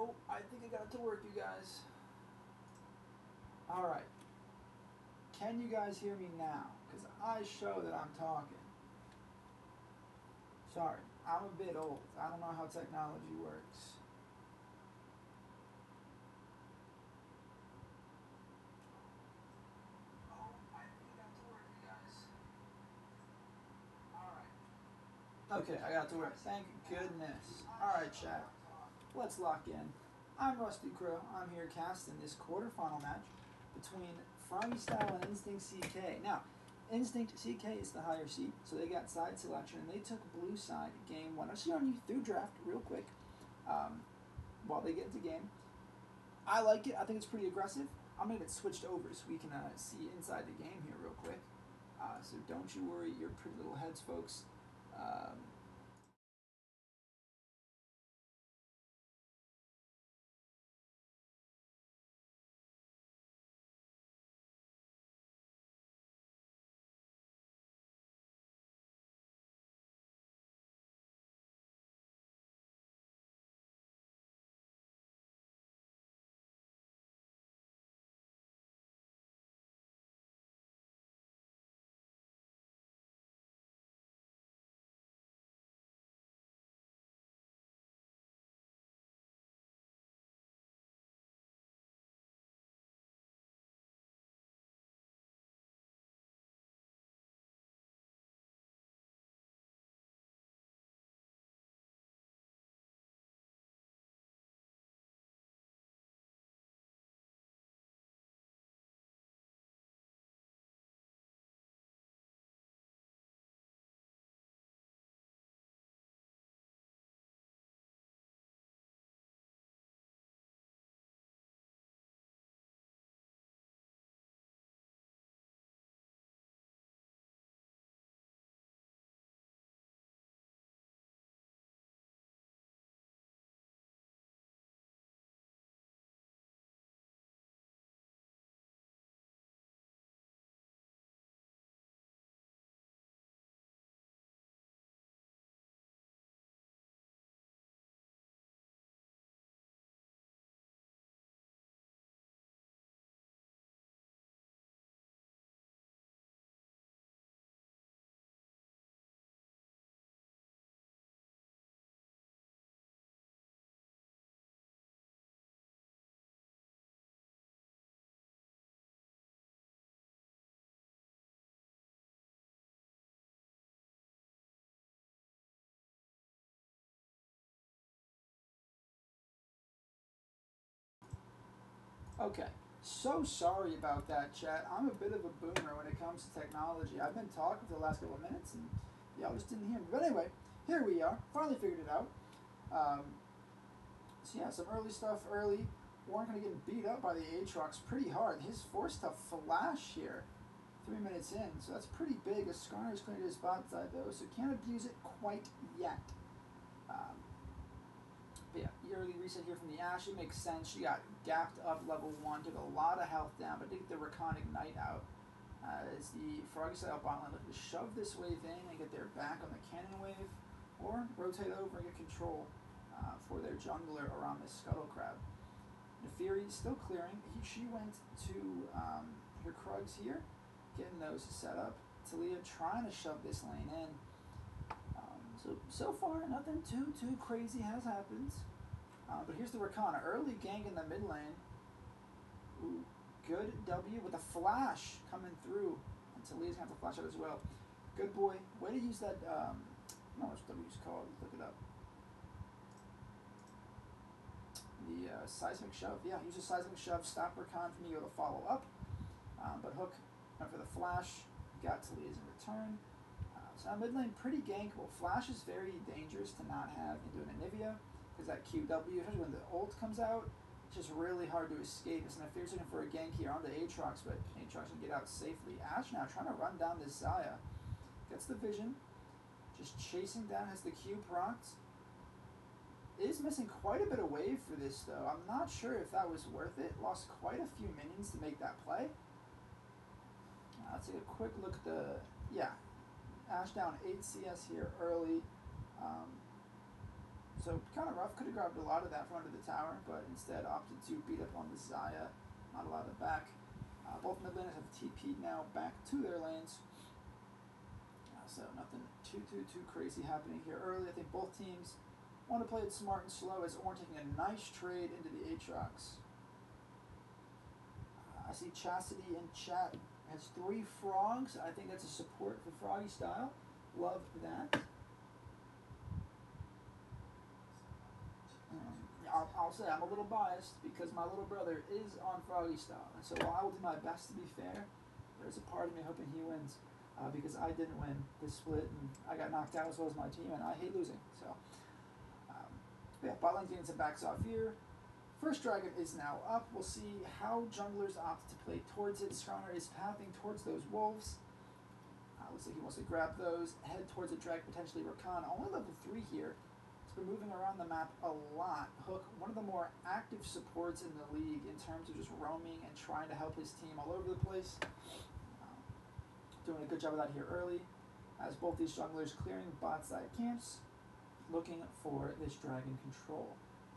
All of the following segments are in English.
Oh, I think I got it to work, you guys. Alright. Can you guys hear me now? Because I show that I'm talking. Sorry, I'm a bit old. I don't know how technology works. Oh, I think I got it to work, you guys. Alright. Okay, I got it to work. Thank goodness. Alright, chat. Let's lock in. I'm RustyCrow. I'm here casting this quarterfinal match between Froggy Style and InstinctCK. Now, InstinctCK is the higher seed, so they got side selection, and they took blue side game one. I'll see on you through draft real quick while they get into game. I like it. I think it's pretty aggressive. I'm going to get switched over so we can see inside the game here real quick. So don't you worry your pretty little heads, folks. Okay, so sorry about that, chat. I'm a bit of a boomer when it comes to technology. I've been talking for the last couple of minutes, and y'all just didn't hear me. But anyway, here we are. Finally figured it out. So yeah, some early stuff early. Warren kind of getting beat up by the Aatrox pretty hard. His forced to flash here 3 minutes in, so that's pretty big. A Skarner's cleared his bot side though, so can't abuse it quite yet. But yeah, early reset here from the Ashe. It makes sense. She got gapped up level 1, took a lot of health down, but did get the Recon Ignite out. As the Froggy Style bot line looking to shove this wave in and get their back on the cannon wave, or rotate over and get control for their jungler around this Scuttle Crab. Neferi still clearing. She went to her Krugs here, getting those set up. Talia trying to shove this lane in. So far, nothing too crazy has happened. But here's the Rakana. Early gank in the mid lane. Ooh, good W with a flash coming through. And Talia's going to have to flash out as well. Good boy. Way to use that. I don't know what W's called. Look it up. The seismic shove. Yeah, use a seismic shove. Stop Rakan from being able to follow up. But Hook went for the flash. Got Talia's in return. So now mid lane pretty gankable. Flash is very dangerous to not have into an Anivia because that QW, especially when the ult comes out, it's just really hard to escape. So Neferi's looking for a gank here on the Aatrox, but Aatrox can get out safely. Ashe now trying to run down this Xayah. Gets the vision. Just chasing down, has the Q procs. Is missing quite a bit of wave for this though. I'm not sure if that was worth it. Lost quite a few minions to make that play. Let's take a quick look at the, yeah. Ashe down 8 CS here early. So kind of rough. Could have grabbed a lot of that from under the tower, but instead opted to beat up on the Xayah. Not a lot of it back. Both mid laners have TP'd now back to their lanes. So nothing too crazy happening here early. I think both teams want to play it smart and slow as Ornn taking a nice trade into the Aatrox. I see Chastity in chat has 3 frogs. I think that's a support for Froggy Style. Love that. I'll say I'm a little biased because my little brother is on Froggy Style. And so while I will do my best to be fair, there's a part of me hoping he wins. Because I didn't win this split and I got knocked out as well as my team, and I hate losing. So, yeah, bot lane getting some backs off here. First dragon is now up. We'll see how junglers opt to play towards it. Skarner is pathing towards those wolves. Looks like he wants to grab those, head towards a drag, potentially Rakan. Only level 3 here. He's been moving around the map a lot. Hook, one of the more active supports in the league in terms of just roaming and trying to help his team all over the place. Doing a good job of that here early, as both these junglers clearing bot side camps, looking for this dragon control.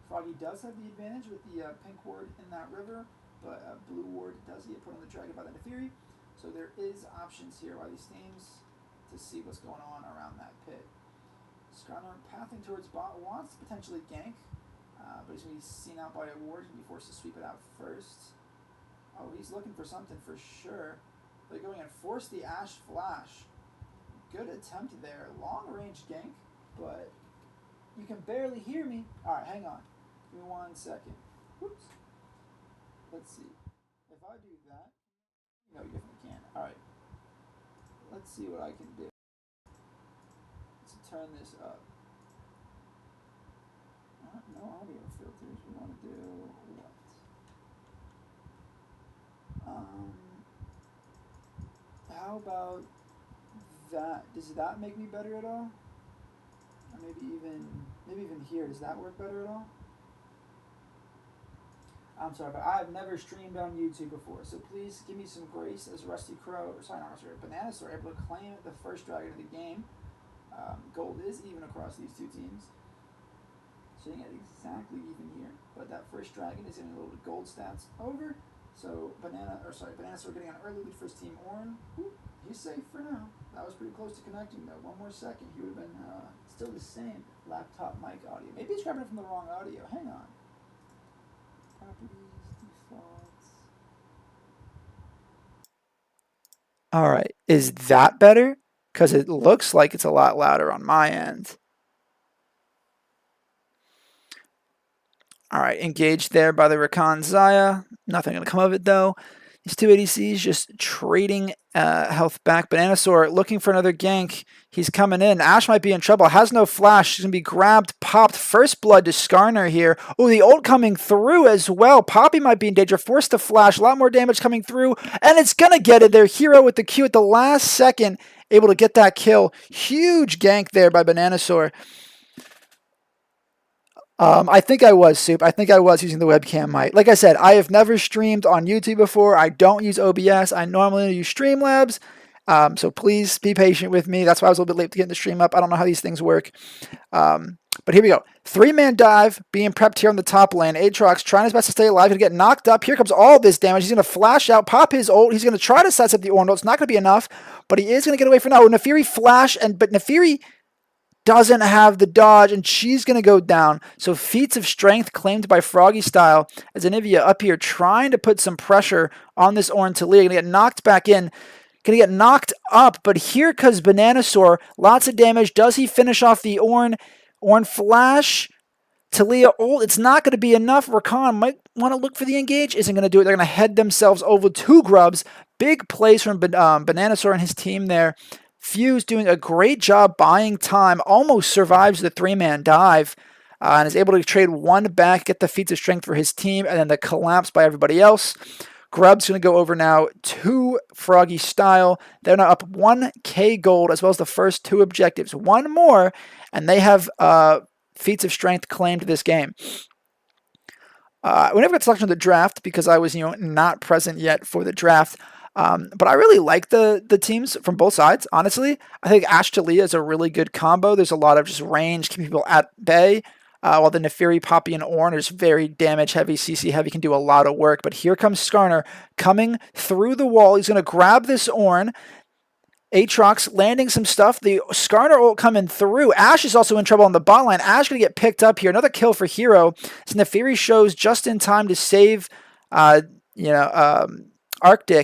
Froggy does have the advantage with the pink ward in that river, but blue ward does get put on the dragon by the Nefiri, so there is options here by these teams to see what's going on around that pit. Skarner pathing towards bot, wants to potentially gank, but he's going to be seen out by a ward and be forced to sweep it out first. Oh, he's looking for something for sure. They're going and force the Ashe Flash. Good attempt there. Long range gank, but you can barely hear me. Alright, hang on. Give me 1 second. Whoops. Let's see. If I do that, no, you definitely can. Alright. Let's see what I can do. Let's turn this up. No audio filters. We want to do what? How about that? Does that make me better at all? Or maybe even here, does that work better at all? I'm sorry, but I have never streamed on YouTube before, so please give me some grace as RustyCrow, sorry, not Rusty, Bananasaur able to claim the first dragon of the game. Gold is even across these two teams. Sitting at exactly even here, but that first dragon is getting a little bit of gold stats over. So Bananasaur getting an early lead for his team. Ornn, he's safe for now. That was pretty close to connecting though. 1 more second, he would have been still the same laptop mic audio. Maybe he's grabbing it from the wrong audio. Hang on. Properties, defaults. All right, is that better? Because it looks like it's a lot louder on my end. All right, engaged there by the Rakan Xayah. Nothing going to come of it, though. These two ADCs just trading health back. Bananasaur looking for another gank. He's coming in. Ashe might be in trouble. Has no flash. She's going to be grabbed, popped. First blood to Skarner here. Oh, the ult coming through as well. Poppy might be in danger. Forced to flash. A lot more damage coming through. And it's going to get it. Their hero with the Q at the last second. Able to get that kill. Huge gank there by Bananasaur. I think I was, Soup. I think I was using the webcam mic. Like I said, I have never streamed on YouTube before. I don't use OBS. I normally use Streamlabs. So please be patient with me. That's why I was a little bit late to get the stream up. I don't know how these things work. But here we go. 3-man dive being prepped here on the top lane. Aatrox trying his best to stay alive. He'll get knocked up. Here comes all this damage. He's going to flash out, pop his ult. He's going to try to set up the Ornn. It's not going to be enough, but he is going to get away for now. Nefiri flash, but Nefiri doesn't have the dodge, and she's going to go down. So feats of strength claimed by Froggy Style as Anivia up here trying to put some pressure on this Ornn Talia. Going to get knocked back in. Going to get knocked up, but here comes Bananasaur. Lots of damage. Does he finish off the Ornn? Ornn flash. Talia ult. It's not going to be enough. Rakan might want to look for the engage. Isn't going to do it. They're going to head themselves over to Grubs. Big plays from Bananasaur and his team there. Fuse doing a great job buying time, almost survives the 3-man dive, and is able to trade 1 back, get the feats of strength for his team, and then the collapse by everybody else. Grub's going to go over now to Froggy Style. They're now up 1k gold, as well as the first 2 objectives. 1 more, and they have feats of strength claimed this game. We never got selection of the draft because I was not present yet for the draft. But I really like the teams from both sides, honestly. I think Ashe Talia is a really good combo. There's a lot of just range, keeping people at bay. while the Nefiri, Poppy, and Ornn is very damage heavy, CC heavy, can do a lot of work. But here comes Skarner coming through the wall. He's going to grab this Ornn. Aatrox landing some stuff. The Skarner ult coming through. Ashe is also in trouble on the bot line. Ashe going to get picked up here. Another kill for Hero. So Nefiri shows just in time to save, Arctic,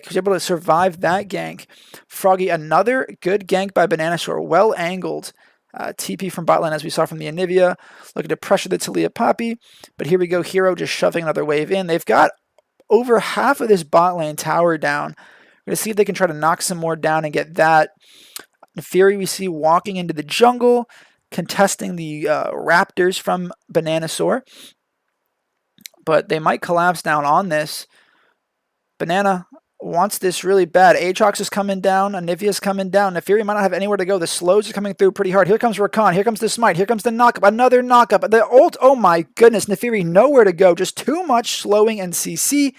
who's able to survive that gank. Froggy, another good gank by Bananasaur. Well angled. TP from bot line, as we saw from the Anivia. Looking to pressure the Talia Poppy. But here we go. Hero just shoving another wave in. They've got over half of this bot lane tower down. We're going to see if they can try to knock some more down and get that. Nefiri we see walking into the jungle, contesting the Raptors from Bananasaur. But they might collapse down on this. Banana wants this really bad. Aatrox is coming down. Anivia's coming down. Nefiri might not have anywhere to go. The slows are coming through pretty hard. Here comes Rakan. Here comes the smite. Here comes the knockup. Another knockup. The ult. Oh my goodness. Nefiri nowhere to go. Just too much slowing and CC.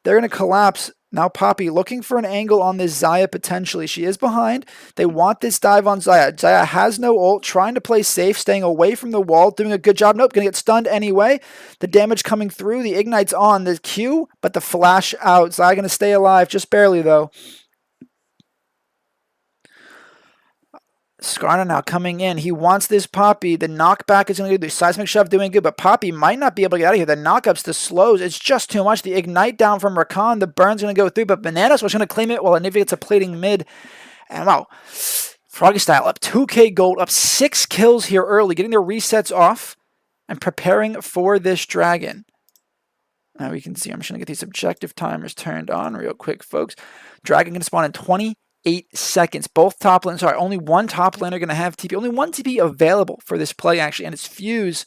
They're going to collapse. Now Poppy looking for an angle on this Xayah potentially. She is behind. They want this dive on Xayah. Xayah has no ult, trying to play safe, staying away from the wall, doing a good job. Nope, going to get stunned anyway. The damage coming through. The Ignite's on the Q, but the flash out. Xayah going to stay alive, just barely though. Skarner now coming in. He wants this Poppy. The knockback is going to do the seismic shove doing good, but Poppy might not be able to get out of here. The knockups, the slows, it's just too much. The ignite down from Rakan. The burn's going to go through, but Bananasaur's going to claim it while Anivia gets a plating mid. And wow, Froggy Style up 2k gold, up 6 kills here early, getting their resets off and preparing for this dragon. Now we can see, I'm just going to get these objective timers turned on real quick, folks. Dragon going to spawn in 28 seconds. Both top lanes, sorry, only one top laner going to have TP. Only one TP available for this play, actually, and it's Fuse.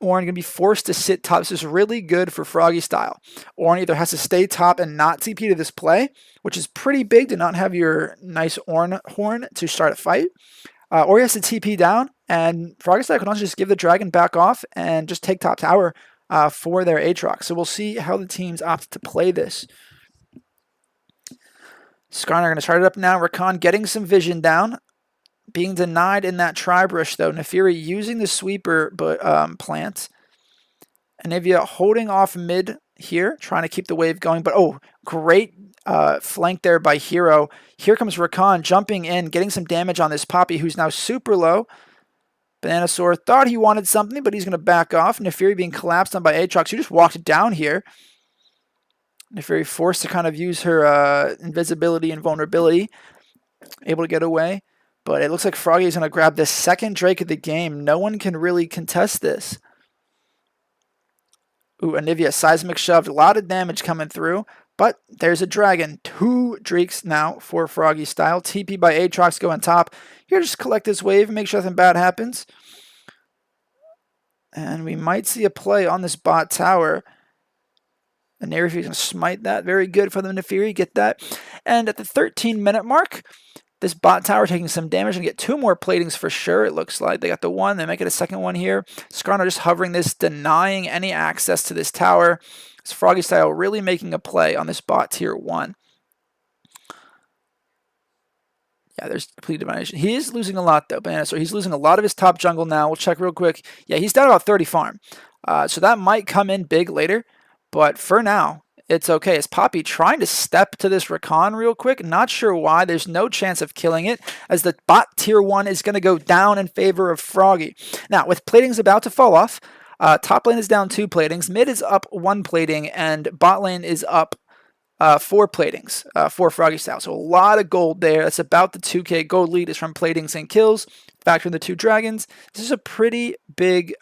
Ornn going to be forced to sit top. This is really good for Froggy Style. Ornn either has to stay top and not TP to this play, which is pretty big to not have your nice Ornn horn to start a fight, or he has to TP down, and Froggy Style can also just give the dragon back off and just take top tower for their Aatrox. So we'll see how the teams opt to play this. Skarner going to start it up now. Rakan getting some vision down. Being denied in that Tri-Brush, though. Nefiri using the sweeper plant. Anivia holding off mid here, trying to keep the wave going. But, oh, great flank there by Hero. Here comes Rakan jumping in, getting some damage on this Poppy, who's now super low. Bananasaur thought he wanted something, but he's going to back off. Nefiri being collapsed on by Aatrox, who just walked down here. Nefiri forced to kind of use her invisibility and vulnerability, able to get away. But it looks like Froggy is going to grab the second Drake of the game. No one can really contest this. Ooh, Anivia seismic shoved. A lot of damage coming through. But there's a dragon. 2 Drakes now for Froggy Style. TP by Aatrox going top. Here, just collect this wave and make sure nothing bad happens. And we might see a play on this bot tower. And Nefiri's going to smite that. Very good for the Nefiri. Get that. And at the 13-minute mark, this bot tower taking some damage. Going to get 2 more platings for sure, it looks like. They got the one. They might get a second one here. Skarner just hovering this, denying any access to this tower. It's Froggy Style really making a play on this bot tier 1. Yeah, there's complete domination. He is losing a lot, though, Bananasaur. He's losing a lot of his top jungle now. We'll check real quick. Yeah, he's down about 30 farm. So that might come in big later. But for now, it's okay. Is Poppy trying to step to this Rakan real quick? Not sure why. There's no chance of killing it, as the bot tier 1 is going to go down in favor of Froggy. Now, with platings about to fall off, top lane is down 2 platings, mid is up 1 plating, and bot lane is up 4 platings for Froggy Style. So a lot of gold there. That's about the 2k gold lead is from platings and kills. Factor in the 2 dragons. This is a pretty big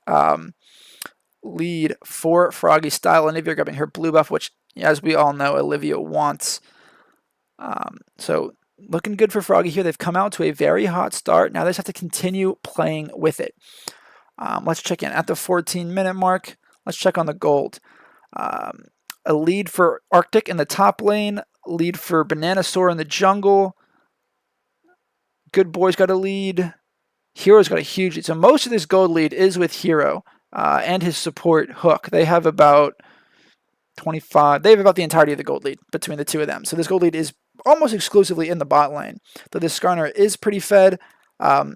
lead for Froggy Style. Olivia grabbing her blue buff, which, as we all know, Olivia wants. So looking good for Froggy here. They've come out to a very hot start. Now they just have to continue playing with it. Let's check in at the 14-minute mark. Let's check on the gold. A lead for Arctic in the top lane. Lead for Bananasaur in the jungle. Good Boy's got a lead. Hero's got a huge lead. So most of this gold lead is with Hero. And his support Hook. They have about 25. They have about the entirety of the gold lead between the 2 of them. So this gold lead is almost exclusively in the bot lane. Though this Skarner is pretty fed.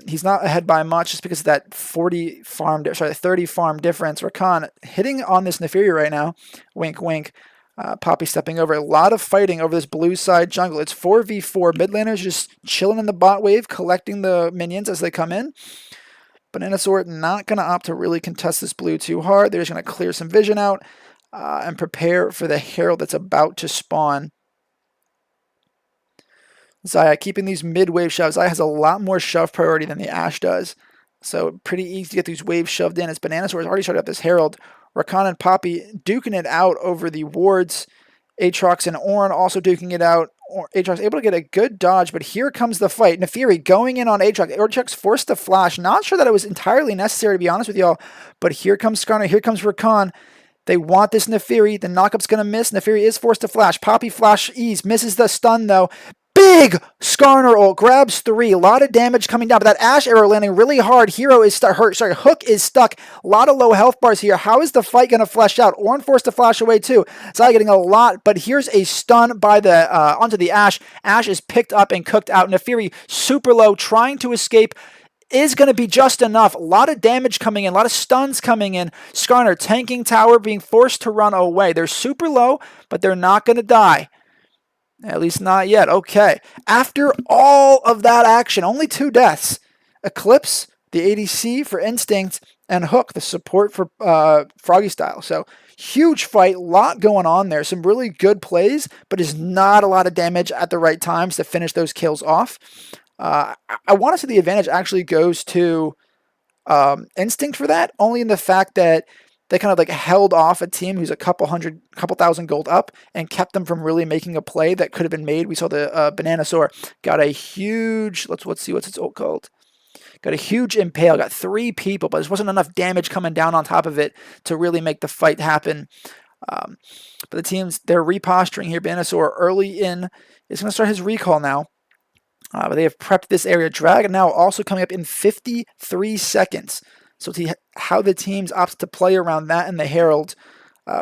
He's not ahead by much just because of that 30 farm difference. Rakan hitting on this Nefiri right now. Wink, wink. Poppy stepping over. A lot of fighting over this blue side jungle. It's 4v4. Mid laners just chilling in the bot wave, collecting the minions as they come in. Bananasaur not going to opt to really contest this blue too hard. They're just going to clear some vision out and prepare for the Herald that's about to spawn. Xayah keeping these mid-wave shoves. Xayah has a lot more shove priority than the Ashe does. So pretty easy to get these waves shoved in. As Bananasaur has already started up this Herald. Rakan and Poppy duking it out over the wards. Aatrox and Ornn also duking it out. Aatrox able to get a good dodge, but here comes the fight. Nefiri going in on Aatrox. Aatrox forced to flash. Not sure that it was entirely necessary, to be honest with y'all. But here comes Skarner. Here comes Rakan. They want this Nefiri. The knockup's going to miss. Nefiri is forced to flash. Poppy flash ease. Misses the stun, though. Big Skarner ult. Grabs 3. A lot of damage coming down. But that Ashe arrow landing really hard. Hero is hurt. Sorry, Hook is stuck. A lot of low health bars here. How is the fight going to flesh out? Ornn forced to flash away, too. Xayah getting a lot. But here's a stun by the onto the Ashe. Ashe is picked up and cooked out. Nefiri super low. Trying to escape. Is going to be just enough. A lot of damage coming in, a lot of stuns coming in. Skarner tanking tower, being forced to run away. They're super low, but they're not going to die. At least not yet. Okay. After all of that action, only 2 deaths. Eclipse, the ADC for Instinct, and Hook, the support for Froggy Style. So huge fight, a lot going on there. Some really good plays, but is not a lot of damage at the right times to finish those kills off. I want to say the advantage actually goes to Instinct for that, only in the fact that they kind of like held off a team who's a couple thousand gold up and kept them from really making a play that could have been made. We saw the Bananasaur got a huge, let's see what's its ult called. Got a huge impale, got 3 people, but there wasn't enough damage coming down on top of it to really make the fight happen. But the teams, they're reposturing here. Bananasaur early in is going to start his recall now. But they have prepped this area. Dragon now also coming up in 53 seconds. So see how the teams opt to play around that and the Herald.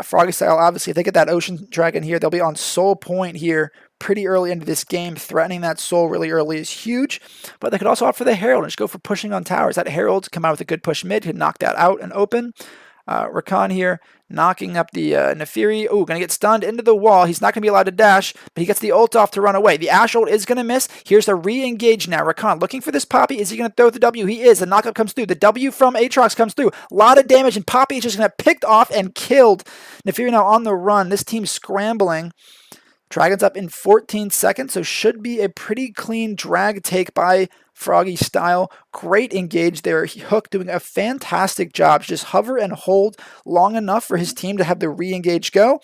Froggy Style, obviously, if they get that Ocean Dragon here, they'll be on Soul Point here pretty early into this game. Threatening that Soul really early is huge. But they could also opt for the Herald and just go for pushing on towers. That Herald come out with a good push mid, could knock that out and open. Rakan here knocking up the Nefiri. Oh, going to get stunned into the wall. He's not going to be allowed to dash, but he gets the ult off to run away. The Ashe ult is going to miss. Here's the re-engage now. Rakan looking for this Poppy. Is he going to throw the W? He is. The knockup comes through. The W from Aatrox comes through. A lot of damage, and Poppy is just going to get picked off and killed. Nefiri now on the run. This team's scrambling. Dragon's up in 14 seconds, so should be a pretty clean drag take by Froggy Style. Great engage there. Hook doing a fantastic job. Just hover and hold long enough for his team to have the re-engage go.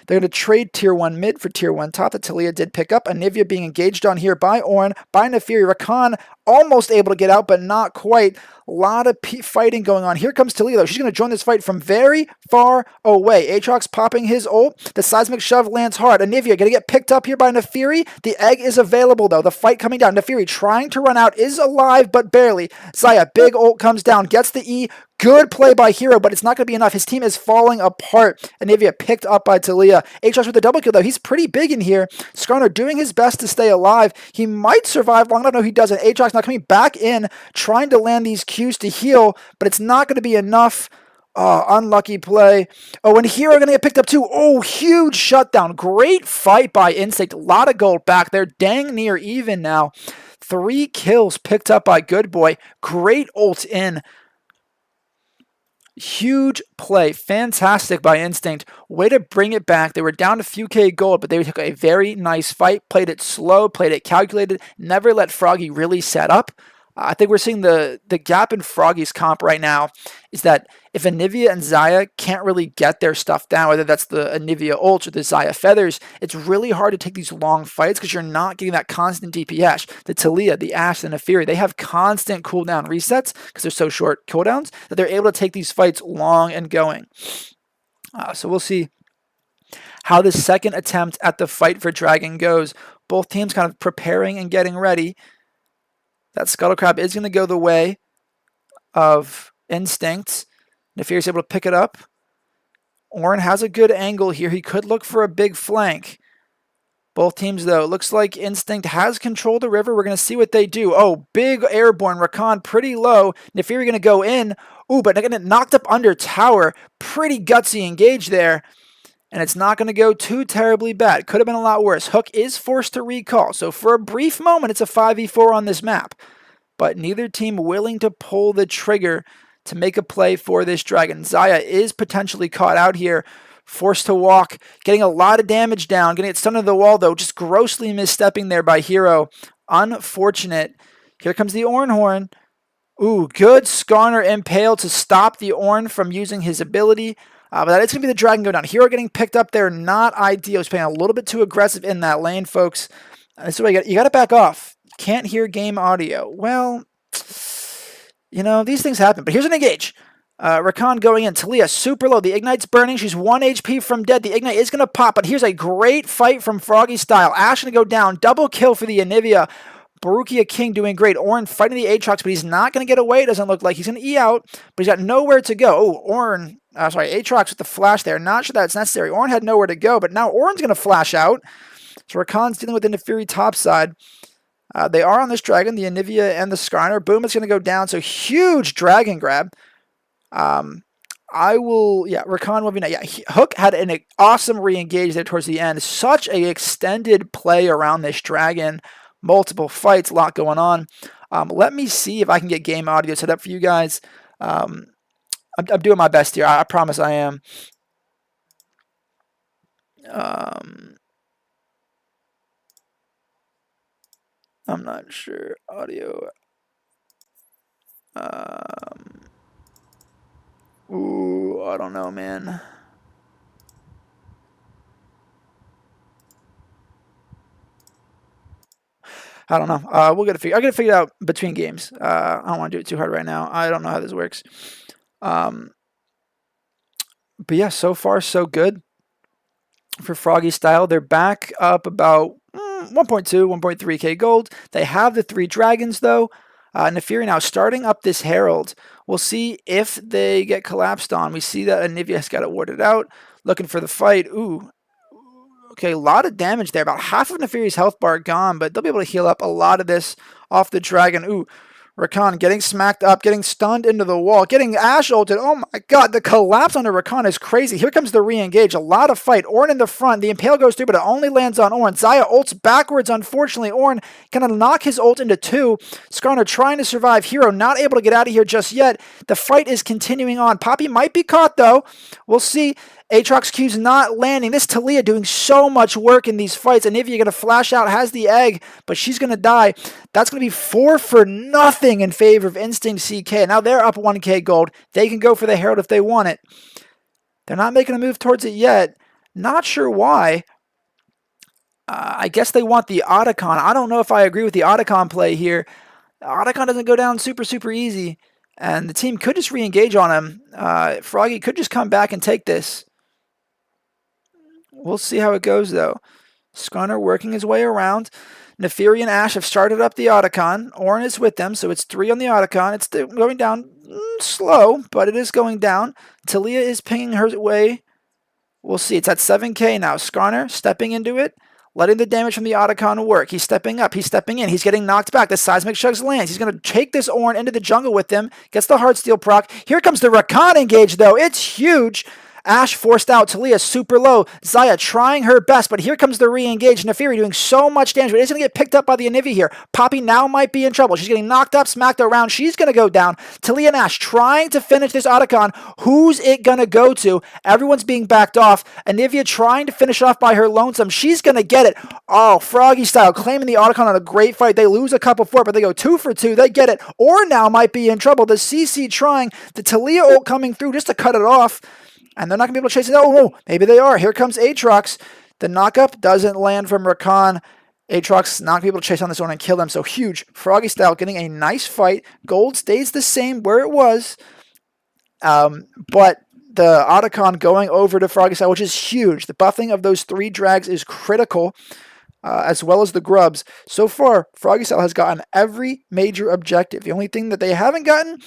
They're going to trade Tier 1 mid for Tier 1 top that Taliyah did pick up. Anivia being engaged on here by Ornn, by Nefiri. Rakan almost able to get out, but not quite. A lot of fighting going on. Here comes Taliyah, though. She's going to join this fight from very far away. Aatrox popping his ult. The seismic shove lands hard. Anivia going to get picked up here by Nefiri. The egg is available, though. The fight coming down. Nefiri trying to run out. Is alive, but barely. Xayah, big ult comes down. Gets the E. Good play by Hero, but it's not going to be enough. His team is falling apart. Anivia picked up by Taliyah. Aatrox with a double kill, though. He's pretty big in here. Skarner doing his best to stay alive. He might survive long enough. No, he doesn't. Aatrox now coming back in, trying to land these Qs to heal, but it's not going to be enough. Unlucky play. Oh, and Hero going to get picked up too. Oh, huge shutdown. Great fight by Instinct. A lot of gold back. They're dang near even now. 3 kills picked up by Good Boy. Great ult in. Huge play. Fantastic by Instinct. Way to bring it back. They were down a few K gold, but they took a very nice fight. Played it slow, played it calculated. Never let Froggy really set up. I think we're seeing the gap in Froggy's comp right now is that if Anivia and Xayah can't really get their stuff down, whether that's the Anivia ult or the Xayah feathers, it's really hard to take these long fights because you're not getting that constant DPS. The Taliyah, the Ashe, and the Nefiri, they have constant cooldown resets because they're so short cooldowns that they're able to take these fights long and going. So we'll see how the second attempt at the fight for Dragon goes. Both teams kind of preparing and getting ready. That Scuttle Crab is going to go the way of Instinct. Nefiri's able to pick it up. Ornn has a good angle here. He could look for a big flank. Both teams, though, looks like Instinct has controlled the river. We're going to see what they do. Oh, big airborne. Rakan pretty low. Nefiri going to go in. Ooh, but getting knocked up under tower. Pretty gutsy engage there. And it's not going to go too terribly bad. Could have been a lot worse. Hook is forced to recall. So for a brief moment, it's a 5v4 on this map. But neither team willing to pull the trigger to make a play for this dragon. Xayah is potentially caught out here. Forced to walk, getting a lot of damage down, getting it stunned into the wall, though, just grossly misstepping there by Hero. Unfortunate. Here comes the Ornn Horn. Ooh, good Skarner Impale to stop the Ornn from using his ability. But that is going to be the dragon go down. Hero getting picked up there, not ideal. He's playing a little bit too aggressive in that lane, folks. This is what you got to back off. Can't hear game audio. Well, you know, these things happen. But here's an engage. Rakan going in. Taliyah super low. The Ignite's burning. She's 1 HP from dead. The Ignite is going to pop, but here's a great fight from Froggy Style. Ashe going to go down. Double kill for the Anivia. Barukia King doing great. Ornn fighting the Aatrox, but he's not going to get away. It doesn't look like he's going to E out, but he's got nowhere to go. Oh, Aatrox with the flash there. Not sure that's necessary. Ornn had nowhere to go, but now Ornn's going to flash out. So Rakan's dealing with the Nefiri top side. They are on this dragon, the Anivia and the Skarner. Boom, it's going to go down. So huge dragon grab. Rakan will be, Hook had an awesome re-engage there towards the end. Such a extended play around this dragon. Multiple fights, a lot going on. Let me see if I can get game audio set up for you guys. I'm doing my best here. I promise I am. I'm not sure. Audio. Ooh, I don't know, man. I don't know. We'll get it figured. I'll get it figured out between games. I don't want to do it too hard right now. I don't know how this works. But yeah, so far so good for Froggy Style. They're back up about 1.2, 1.3k gold. They have the 3 dragons though. Nefiri now starting up this Herald. We'll see if they get collapsed on. We see that Anivia's got it warded out. Looking for the fight. Ooh. Okay, a lot of damage there. About half of Nefiri's health bar gone, but they'll be able to heal up a lot of this off the dragon. Ooh, Rakan getting smacked up, getting stunned into the wall, getting Ashe ulted. Oh my god, the collapse onto Rakan is crazy. Here comes the re-engage. A lot of fight. Ornn in the front. The Impale goes through, but it only lands on Ornn. Xayah ults backwards, unfortunately. Ornn gonna knock his ult into 2. Skarner trying to survive. Hero not able to get out of here just yet. The fight is continuing on. Poppy might be caught, though. We'll see. Aatrox Q's not landing. This Taliyah doing so much work in these fights. Anivia going to flash out, has the egg, but she's going to die. That's going to be 4 for nothing in favor of InstinctCK. Now they're up 1k gold. They can go for the Herald if they want it. They're not making a move towards it yet. Not sure why. I guess they want the Otacon. I don't know if I agree with the Otacon play here. Otacon doesn't go down super easy. And the team could just re-engage on him. Froggy could just come back and take this. We'll see how it goes, though. Skarner working his way around. Nefiri and Ashe have started up the Otacon. Ornn is with them, so it's 3 on the Otacon. It's going down slow, but it is going down. Taliyah is pinging her way. We'll see. It's at 7k now. Skarner stepping into it, letting the damage from the Otacon work. He's stepping up. He's stepping in. He's getting knocked back. The Seismic Chugs lands. He's going to take this Ornn into the jungle with him. Gets the Heartsteel proc. Here comes the Rakan engage, though. It's huge. Ashe forced out. Taliyah super low. Xayah trying her best, but here comes the re-engage. Nefiri doing so much damage, but it's going to get picked up by the Anivia here. Poppy now might be in trouble. She's getting knocked up, smacked around. She's going to go down. Taliyah and Ashe trying to finish this Otacon. Who's it going to go to? Everyone's being backed off. Anivia trying to finish off by her lonesome. She's going to get it. Oh, Froggy Style claiming the Otacon on a great fight. They lose a couple for it, but they go 2 for 2. They get it. Or now might be in trouble. The CC trying. The Taliyah ult coming through just to cut it off. And they're not going to be able to chase it. Oh, no, maybe they are. Here comes Aatrox. The knockup doesn't land from Rakan. Aatrox not going to be able to chase on this one and kill them. So huge. Froggy Style getting a nice fight. Gold stays the same where it was. But the Otacon going over to Froggy Style, which is huge. The buffing of those 3 drags is critical, as well as the grubs. So far, Froggy Style has gotten every major objective. The only thing that they haven't gotten...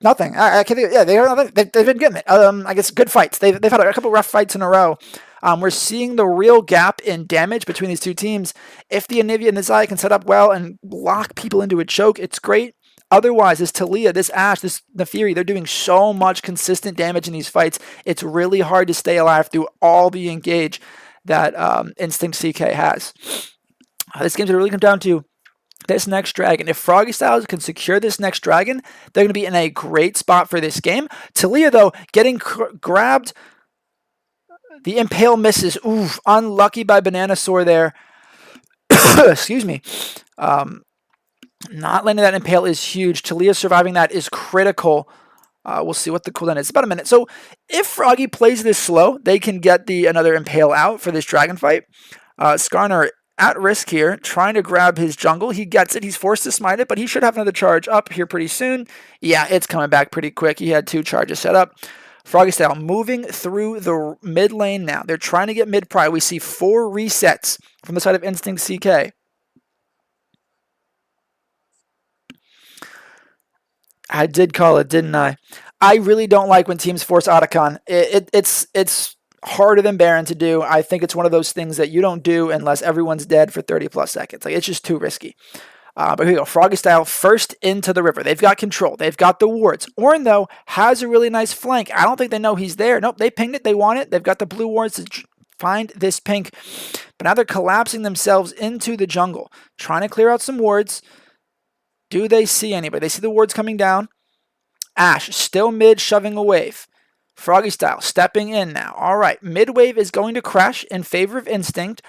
nothing. I can't think. Yeah, they've been getting it. I guess good fights. They've had a couple rough fights in a row. We're seeing the real gap in damage between these two teams. If the Anivia and the Xayah can set up well and lock people into a choke, it's great. Otherwise, this Taliyah, this Ashe, this Naafiri, they're doing so much consistent damage in these fights. It's really hard to stay alive through all the engage that InstinctCK has. This game's going to really come down to this next dragon. If Froggy Style can secure this next dragon, they're going to be in a great spot for this game. Taliyah, though, getting grabbed. The Impale misses. Oof, unlucky by Bananasaur there. Excuse me. Not landing that Impale is huge. Taliyah surviving that is critical. We'll see what the cooldown is. About a minute. So if Froggy plays this slow, they can get another Impale out for this dragon fight. Skarner at risk here, trying to grab his jungle. He gets it. He's forced to smite it, but he should have another charge up here pretty soon. Yeah, it's coming back pretty quick. He had 2 charges set up. Froggy Style moving through the mid lane now. They're trying to get mid pry. We see 4 resets from the side of InstinctCK. I did call it, didn't I? I really don't like when teams force Otacon. It's harder than Baron to do. I think it's one of those things that you don't do unless everyone's dead for 30 plus seconds. Like, it's just too risky. But here we go. Froggy Style first into the river. They've got control. They've got the wards. Ornn, though, has a really nice flank. I don't think they know he's there. Nope, they pinged it. They want it. They've got the blue wards to find this pink. But now they're collapsing themselves into the jungle, trying to clear out some wards. Do they see anybody? They see the wards coming down. Ashe still mid, shoving a wave. Froggy Style stepping in now. All right, mid wave is going to crash in favor of Instinct,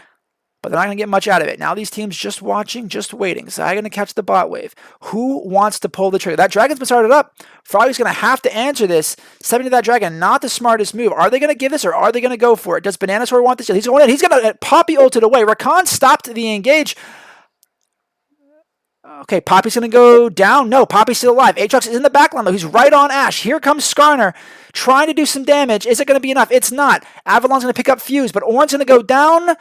but they're not going to get much out of it. Now these teams just watching, just waiting. So I'm going to catch the bot wave. Who wants to pull the trigger? That dragon's been started up. Froggy's going to have to answer this. Stepping to that dragon, not the smartest move. Are they going to give this or are they going to go for it? Does Bananasaur want this? He's going in. He's going to Poppy ulted away. Rakan stopped the engage. Okay, Poppy's going to go down. No, Poppy's still alive. Aatrox is in the backline, though. He's right on Ashe. Here comes Skarner trying to do some damage. Is it going to be enough? It's not. Avalon's going to pick up Fuse, but Ornn's going to go down.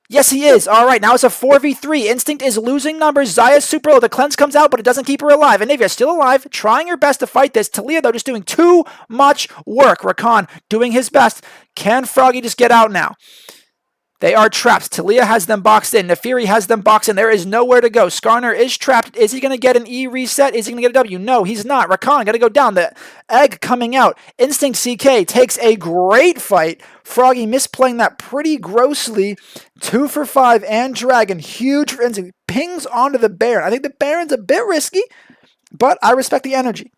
Yes, he is. All right, now it's a 4v3. Instinct is losing numbers. Xayah's super low. The cleanse comes out, but it doesn't keep her alive. Anivia's still alive, trying her best to fight this. Taliyah, though, just doing too much work. Rakan doing his best. Can Froggy just get out now? They are trapped. Taliyah has them boxed in. Naafiri has them boxed in. There is nowhere to go. Skarner is trapped. Is he going to get an E reset? Is he going to get a W? No, he's not. Rakan got to go down. The egg coming out. InstinctCK takes a great fight. Froggy misplaying that pretty grossly. 2 for 5 and Dragon. Huge for Instinct. Pings onto the Baron. I think the Baron's a bit risky, but I respect the energy.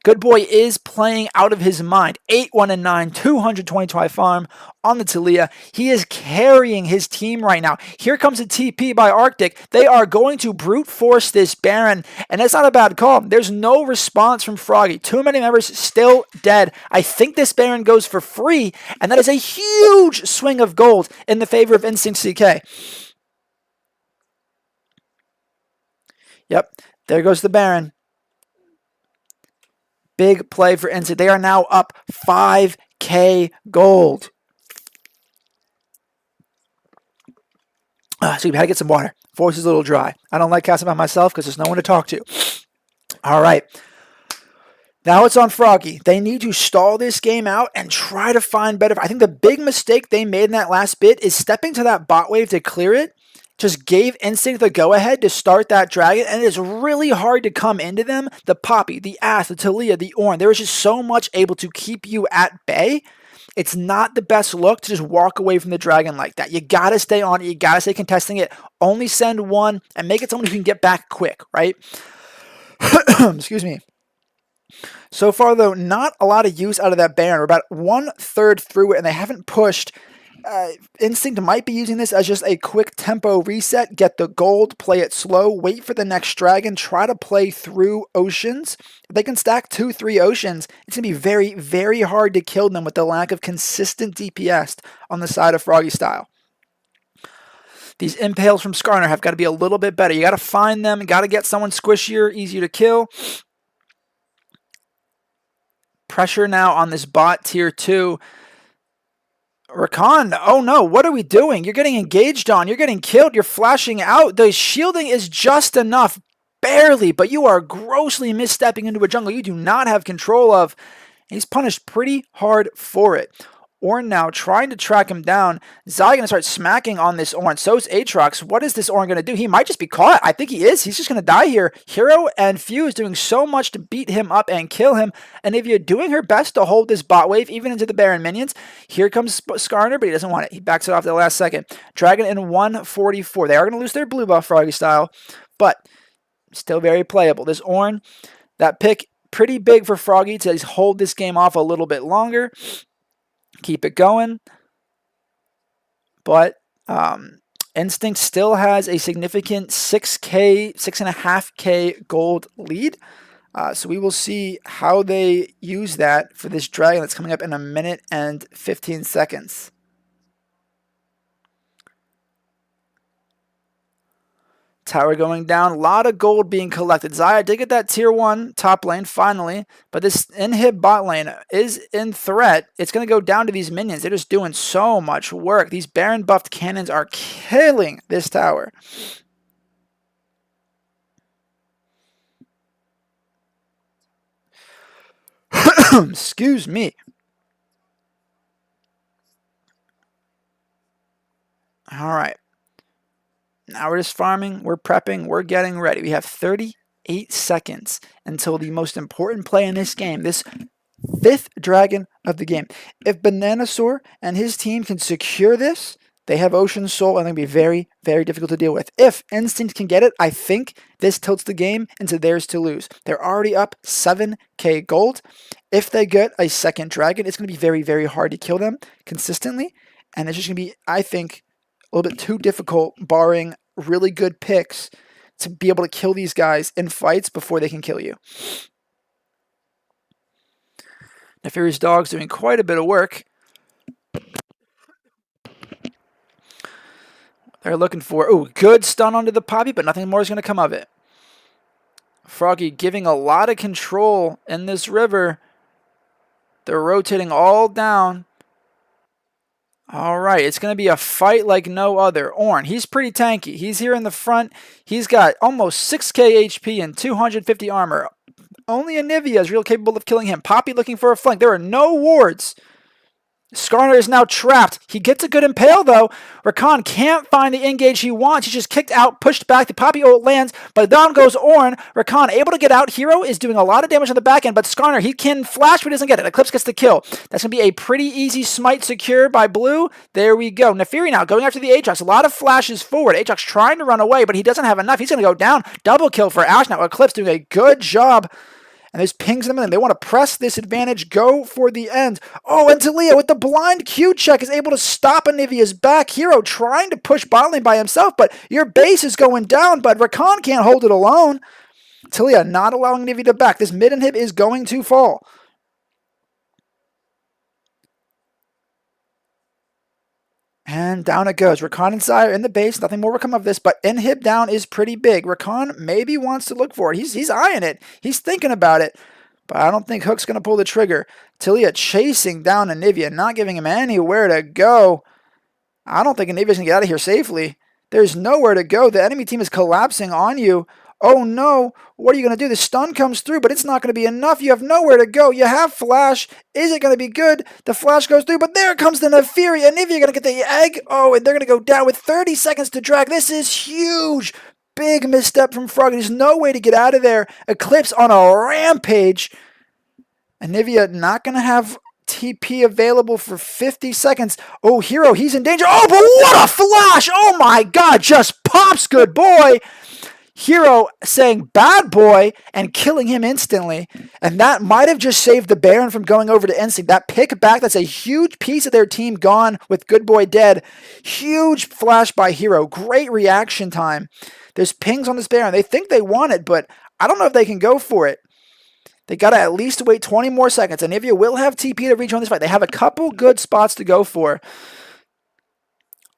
Good Boy is playing out of his mind. 8-1-9, 225 farm on the Taliyah. He is carrying his team right now. Here comes a TP by Arctic. They are going to brute force this Baron, and that's not a bad call. There's no response from Froggy. Too many members still dead. I think this Baron goes for free, and that is a huge swing of gold in the favor of InstinctCK. Yep, there goes the Baron. Big play for Instinct. They are now up 5K gold. So we had to get some water. Voice is a little dry. I don't like casting by myself because there's no one to talk to. All right. Now it's on Froggy. They need to stall this game out and try to find better. I think the big mistake they made in that last bit is stepping to that bot wave to clear it. Just gave Instinct the go-ahead to start that dragon, and it is really hard to come into them. The Poppy, the Ashe, the Taliyah, the Ornn, there is just so much able to keep you at bay. It's not the best look to just walk away from the dragon like that. You got to stay on it. You got to stay contesting it. Only send one and make it someone who can get back quick, right? Excuse me. So far, though, not a lot of use out of that Baron. We're about 1/3 through it, and they haven't pushed. Instinct might be using this as just a quick tempo reset, get the gold, play it slow, wait for the next dragon, try to play through oceans. If they can stack 2-3 oceans, it's going to be very, very hard to kill them with the lack of consistent DPS on the side of Froggy Style. These impales from Skarner have got to be a little bit better. You got to find them, got to get someone squishier, easier to kill. Pressure now on this bot tier 2. Rakan, oh no, what are we doing? You're getting engaged on. You're getting killed. You're flashing out. The shielding is just enough. Barely, but you are grossly misstepping into a jungle you do not have control of. He's punished pretty hard for it. Orn now trying to track him down. Zai going to start smacking on this Orn. So is Aatrox. What is this Orn going to do? He might just be caught. I think he is. He's just going to die here. Hero and Fuse doing so much to beat him up and kill him. And if you're doing her best to hold this bot wave, even into the Baron minions, here comes Skarner, but he doesn't want it. He backs it off at the last second. Dragon in 144. They are going to lose their blue buff, Froggy Style, but still very playable. This Orn, that pick, pretty big for Froggy to hold this game off a little bit longer. Keep it going. But Instinct still has a significant 6K, 6.5K gold lead. So we will see how they use that for this dragon that's coming up in 1 minute and 15 seconds. Tower going down, a lot of gold being collected. Xayah did get that tier 1 top lane finally, but this inhib bot lane is in threat. It's going to go down to these minions. They're just doing so much work. These Baron buffed cannons are killing this tower. Excuse me. All right. Now we're just farming, we're prepping, we're getting ready. We have 38 seconds until the most important play in this game, this 5th dragon of the game. If Bananasaur and his team can secure this, they have Ocean Soul, and it'll be very, very difficult to deal with. If Instinct can get it, I think this tilts the game into theirs to lose. They're already up 7K gold. If they get a second dragon, it's going to be very, very hard to kill them consistently, and it's just going to be, I think, a little bit too difficult, barring really good picks, to be able to kill these guys in fights before they can kill you. Nefarious Dog's doing quite a bit of work. They're looking for, oh, good stun onto the Poppy, but nothing more is going to come of it. Froggy giving a lot of control in this river. They're rotating all down. All right, it's going to be a fight like no other. Orn, he's pretty tanky. He's here in the front. He's got almost 6K HP and 250 armor. Only Anivia is real capable of killing him. Poppy looking for a flank. There are no wards. Skarner is now trapped. He gets a good impale, though. Rakan can't find the engage he wants. He's just kicked out, pushed back. The Poppy ult lands, but down goes Orn. Rakan able to get out. Hero is doing a lot of damage on the back end, but Skarner, he can flash, but he doesn't get it. Eclipse gets the kill. That's going to be a pretty easy smite secure by Blue. There we go. Nefiri now going after the Aatrox. A lot of flashes forward. Aatrox trying to run away, but he doesn't have enough. He's going to go down. Double kill for Ashe now. Eclipse doing a good job. And there's pings in them, and they want to press this advantage, go for the end. Oh, and Talia with the blind Q check is able to stop Anivia's back. Hero trying to push bot lane by himself, but your base is going down, but Rakan can't hold it alone. Talia not allowing Anivia to back. This mid inhib is going to fall. And down it goes. Rakan and Xayah in the base. Nothing more will come of this, but inhib down is pretty big. Rakan maybe wants to look for it. He's eyeing it. He's thinking about it, but I don't think Hook's going to pull the trigger. Talia chasing down Anivia, not giving him anywhere to go. I don't think Anivia's going to get out of here safely. There's nowhere to go. The enemy team is collapsing on you. Oh no, what are you going to do? The stun comes through, but it's not going to be enough. You have nowhere to go. You have flash. Is it going to be good? The flash goes through, but there comes the Nefiri. Anivia going to get the egg. Oh, and they're going to go down with 30 seconds to drag. This is huge. Big misstep from Froggy. There's no way to get out of there. Eclipse on a rampage. Anivia not going to have TP available for 50 seconds. Oh, Hero, he's in danger. Oh, but what a flash. Oh my God, just pops, good boy. Hero saying bad boy and killing him instantly. And that might have just saved the Baron from going over to Instinct. That pick back, that's a huge piece of their team gone with good boy dead. Huge flash by Hero. Great reaction time. There's pings on this Baron. They think they want it, but I don't know if they can go for it. They got to at least wait 20 more seconds. And Anivia will have TP to rejoin this fight. They have a couple good spots to go for.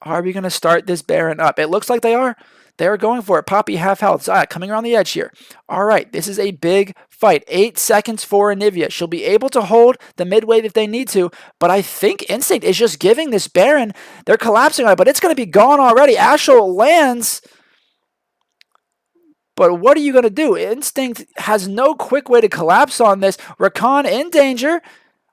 Are we going to start this Baron up? It looks like they are. They're going for it. Poppy half health. Xayah coming around the edge here. All right, this is a big fight. 8 seconds for Anivia. She'll be able to hold the mid wave if they need to, but I think Instinct is just giving this Baron. They're collapsing on it, but it's going to be gone already. Ashel lands, but what are you going to do? Instinct has no quick way to collapse on this. Rakan in danger.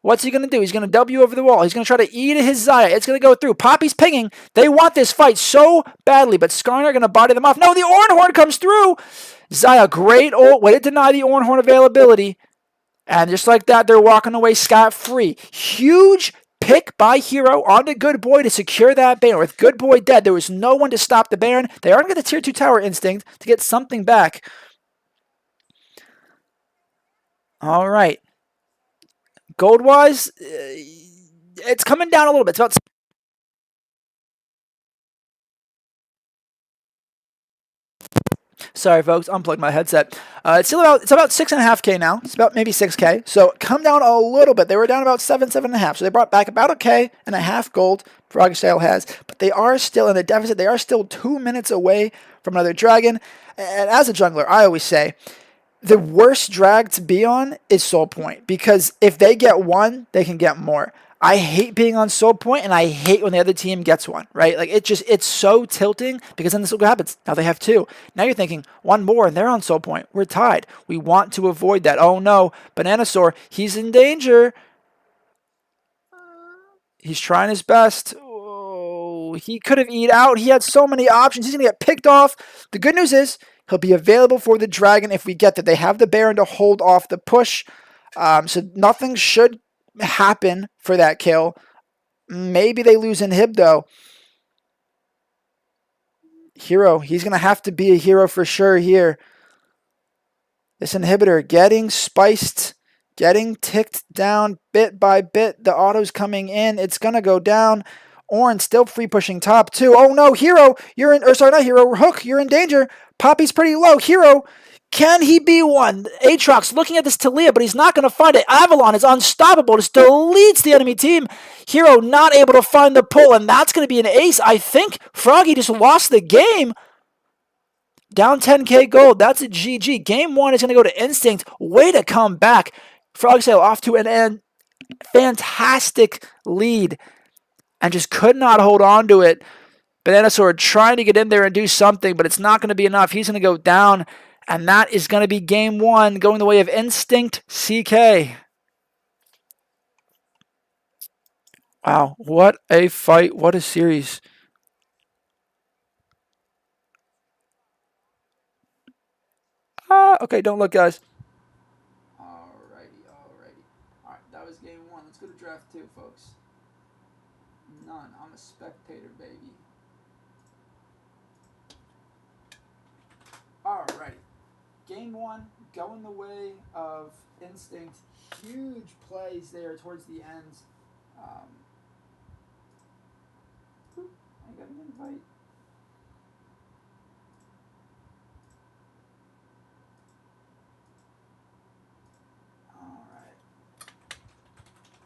What's he going to do? He's going to W over the wall. He's going to try to E to his Zaya. It's going to go through. Poppy's pinging. They want this fight so badly, but Skarner going to body them off. No, the Ornhorn comes through. Zaya, great ult. Way to deny the Ornhorn availability. And just like that, they're walking away scot-free. Huge pick by Hero onto Good Boy to secure that Baron. With Good Boy dead, there was no one to stop the Baron. They are going to get the tier 2 tower instinct to get something back. All right. Gold-wise, it's coming down a little bit. It's about... Sorry, folks. Unplugged my headset. It's about 6.5K now. It's about maybe 6K. So come down a little bit. They were down about 7.5. So they brought back about a K.5 gold. Froggy Style has, but they are still in a deficit. They are still 2 minutes away from another dragon. And as a jungler, I always say the worst drag to be on is Soul Point, because if they get one, they can get more. I hate being on Soul Point, and I hate when the other team gets one, right? Like, it's so tilting, because then this is what happens. Now they have two. Now you're thinking, one more, and they're on Soul Point. We're tied. We want to avoid that. Oh, no. Bananasaur, he's in danger. He's trying his best. Oh, he could have eat out. He had so many options. He's going to get picked off. The good news is he'll be available for the dragon if we get that. They have the Baron to hold off the push. So nothing should happen for that kill. Maybe they lose Inhib, though. Hero, he's going to have to be a hero for sure here. This inhibitor getting spiced, getting ticked down bit by bit. The auto's coming in. It's going to go down. Orin still free pushing top two. Oh no, Hero, you're in, or sorry, not Hero, Hook, you're in danger. Poppy's pretty low. Hero, can he be one? Aatrox looking at this Talia, but he's not going to find it. Avalon is unstoppable. Just deletes the enemy team. Hero not able to find the pull, and that's going to be an ace. I think Froggy just lost the game. Down 10K gold. That's a GG. Game one is going to go to Instinct. Way to come back. Froggy Style off to an fantastic lead and just could not hold on to it. Bananasaur trying to get in there and do something, but it's not going to be enough. He's going to go down, and that is going to be game one, going the way of InstinctCK. Wow, what a fight. What a series. Okay, don't look, guys. Alrighty. Alright, that was game one. Let's go to draft two, folks. None. I'm a spectator, baby. Alrighty. Game one, going the way of Instinct. Huge plays there towards the end. I got an invite.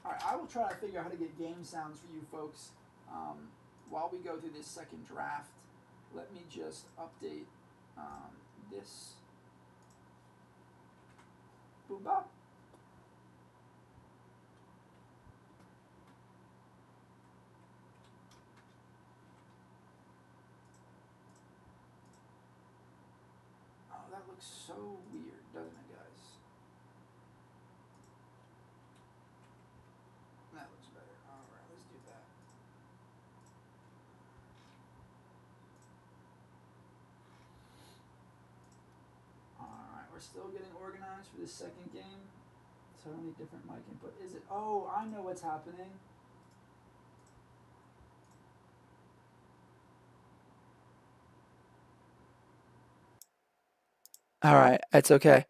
Alright, I will try to figure out how to get game sounds for you folks while we go through this second draft. Let me just update this. Boom bop. Oh, that looks so weird, doesn't it, guys? That looks better. Alright, let's do that. Alright, we're still getting organized for this second game. Totally different mic input. Is it? Oh, I know what's happening. All right, that's okay.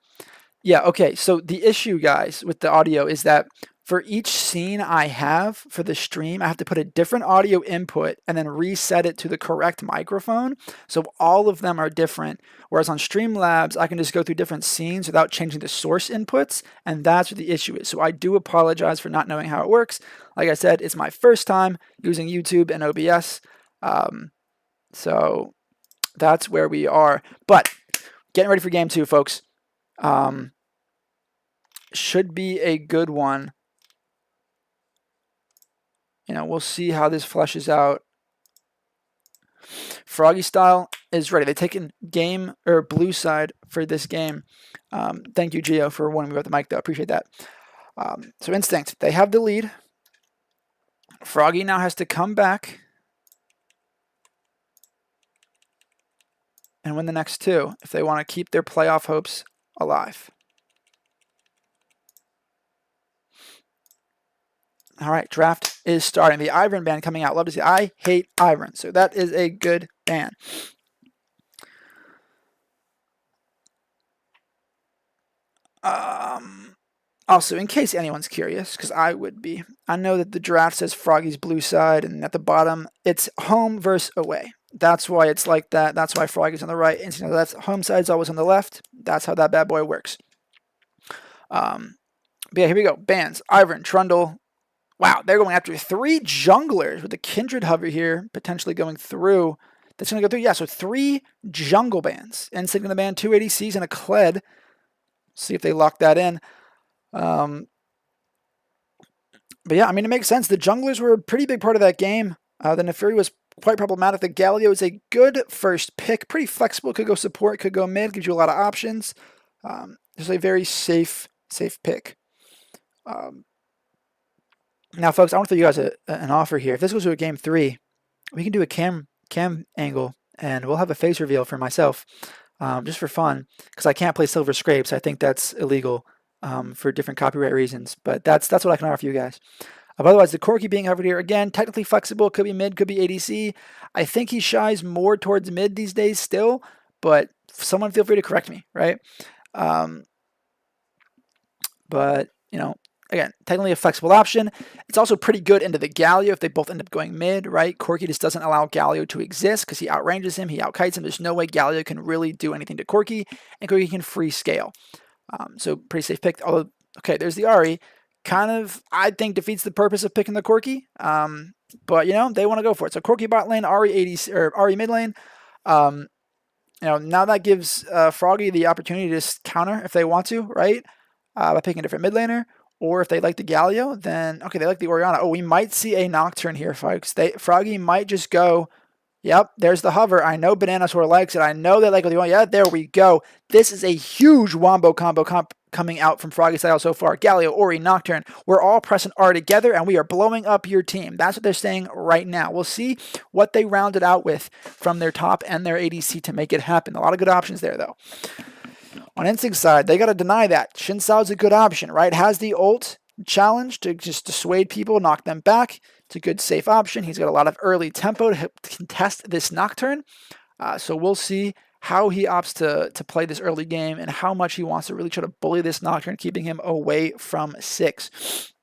Yeah, okay. So the issue, guys, with the audio is that for each scene I have for the stream, I have to put a different audio input and then reset it to the correct microphone. So all of them are different. Whereas on Streamlabs, I can just go through different scenes without changing the source inputs, and that's what the issue is. So I do apologize for not knowing how it works. Like I said, it's my first time using YouTube and OBS. So that's where we are. But getting ready for game two, folks. Should be a good one. You know, we'll see how this fleshes out. Froggy Style is ready. They've taken game or blue side for this game. Thank you, Gio, for warning me about the mic, though. Appreciate that. So Instinct, they have the lead. Froggy now has to come back and win the next two if they want to keep their playoff hopes alive. All right, draft is starting. The Ivern ban coming out. Love to see. I hate Ivern, so that is a good ban. Also, in case anyone's curious, because I would be, I know that the draft says Froggy's blue side, and at the bottom, it's home versus away. That's why it's like that. That's why Froggy's on the right. And that's home side's always on the left. That's how that bad boy works. But yeah, here we go. Bans. Ivern, Trundle. Wow, they're going after 3 junglers with the Kindred hover here, potentially going through. That's going to go through. Yeah, so 3 jungle bans. Instinct going to ban 2 ADCs and a Kled. See if they lock that in. But yeah, I mean, it makes sense. The junglers were a pretty big part of that game. The Neferi was quite problematic. The Galio is a good first pick. Pretty flexible. Could go support, could go mid. Gives you a lot of options. Just a very safe pick. Now, folks, I want to throw you guys an offer here. If this goes to a game 3, we can do a cam angle, and we'll have a face reveal for myself, just for fun, because I can't play Silver Scrapes. I think that's illegal for different copyright reasons. But that's what I can offer you guys. Otherwise, the Corki being over here, again, technically flexible. Could be mid, could be ADC. I think he shies more towards mid these days still, but someone feel free to correct me, right? But, you know, again, technically a flexible option. It's also pretty good into the Galio if they both end up going mid, right? Corki just doesn't allow Galio to exist because he outranges him, he outkites him. There's no way Galio can really do anything to Corki, and Corki can free scale. So pretty safe pick. Although, okay, there's the Ahri. Kind of, I think, defeats the purpose of picking the Corki. But, you know, they want to go for it. So Corki bot lane, Ahri ADC, or Ahri mid lane. You know, now that gives Froggy the opportunity to just counter if they want to, right? By picking a different mid laner. Or if they like the Galio, then, okay, they like the Orianna. Oh, we might see a Nocturne here, folks. Froggy might just go, yep, there's the hover. I know Bananasaur likes it. I know they like what they want. Yeah, there we go. This is a huge wombo combo coming out from Froggy Style so far. Galio, Ori, Nocturne. We're all pressing R together, and we are blowing up your team. That's what they're saying right now. We'll see what they rounded out with from their top and their ADC to make it happen. A lot of good options there, though. On Instinct side, they got to deny that. Xin Sao's a good option, right? Has the ult challenge to just dissuade people, knock them back. It's a good, safe option. He's got a lot of early tempo to contest this Nocturne. So we'll see how he opts to play this early game and how much he wants to really try to bully this Nocturne, keeping him away from 6.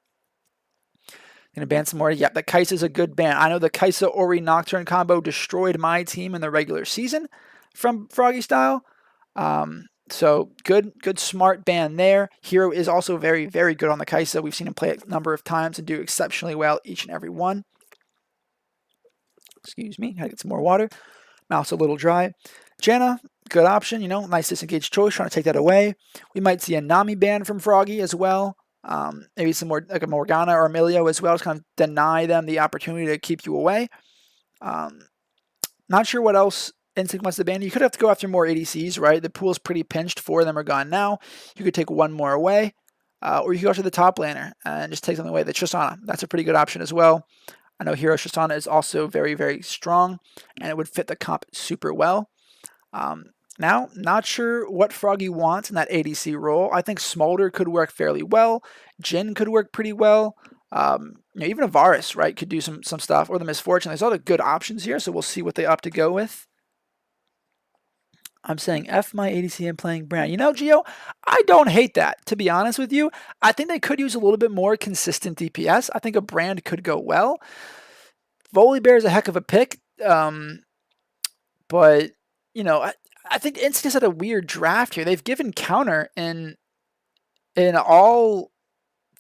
Gonna ban some more. Yep, the Kai'Sa's a good ban. I know the Kai'Sa Ori Nocturne combo destroyed my team in the regular season from Froggy Style. So good, smart ban there. Hero is also very, very good on the Kai'Sa. We've seen him play a number of times and do exceptionally well each and every one. Excuse me, gotta get some more water. Mouth's a little dry. Janna, good option, you know, nice disengaged choice, trying to take that away. We might see a Nami ban from Froggy as well. Maybe some more, like a Morgana or Emilio as well, to kind of deny them the opportunity to keep you away. Not sure what else Instinct wants to ban. You could have to go after more ADCs, right? The pool's pretty pinched. 4 of them are gone now. You could take 1 more away. Or you could go to the top laner and just take something away. The Tristana, that's a pretty good option as well. I know Hero Tristana is also very, very strong, and it would fit the comp super well. Now, not sure what Froggy wants in that ADC role. I think Smolder could work fairly well. Jhin could work pretty well. You know, even a Varus, right, could do some stuff. Or the Misfortune. There's all the good options here, so we'll see what they opt to go with. I'm saying F my ADC and playing Brand. You know, Gio, I don't hate that, to be honest with you. I think they could use a little bit more consistent DPS. I think a Brand could go well. Volibear is a heck of a pick. But, you know, I think Instinct had a weird draft here. They've given counter in all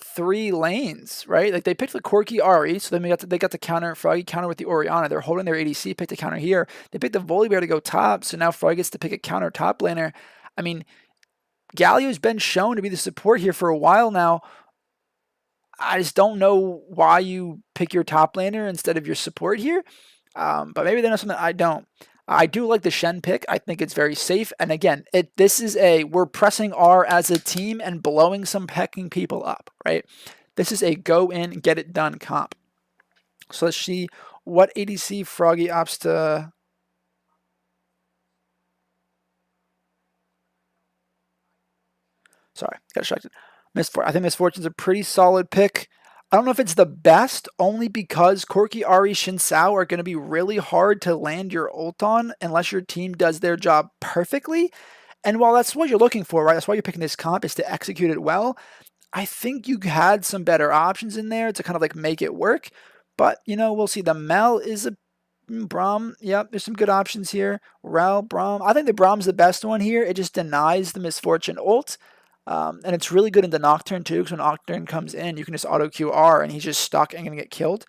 3 lanes, right? Like they picked the Corki Ahri, so then they got the counter, Froggy counter with the Orianna. They're holding their ADC, picked a counter here. They picked the Volibear to go top, so now Froggy gets to pick a counter top laner. I mean, Galio's been shown to be the support here for a while now. I just don't know why you pick your top laner instead of your support here. But maybe they know something I don't. I do like the Shen pick. I think it's very safe. And again, this is we're pressing R as a team and blowing some pecking people up, right? This is a go in, get it done comp. So let's see what ADC Froggy opts to. Sorry, got distracted. I think Misfortune's a pretty solid pick. I don't know if it's the best, only because Corki, Ari, Shinsao are going to be really hard to land your ult on unless your team does their job perfectly. And while that's what you're looking for, right? That's why you're picking this comp, is to execute it well. I think you had some better options in there to kind of like make it work. But, we'll see. The Mel is a Braum. Yep, there's some good options here. Rel, Braum. I think the Braum's the best one here. It just denies the Misfortune ult. And it's really good into Nocturne too, because when Nocturne comes in, you can just auto QR and he's just stuck and going to get killed.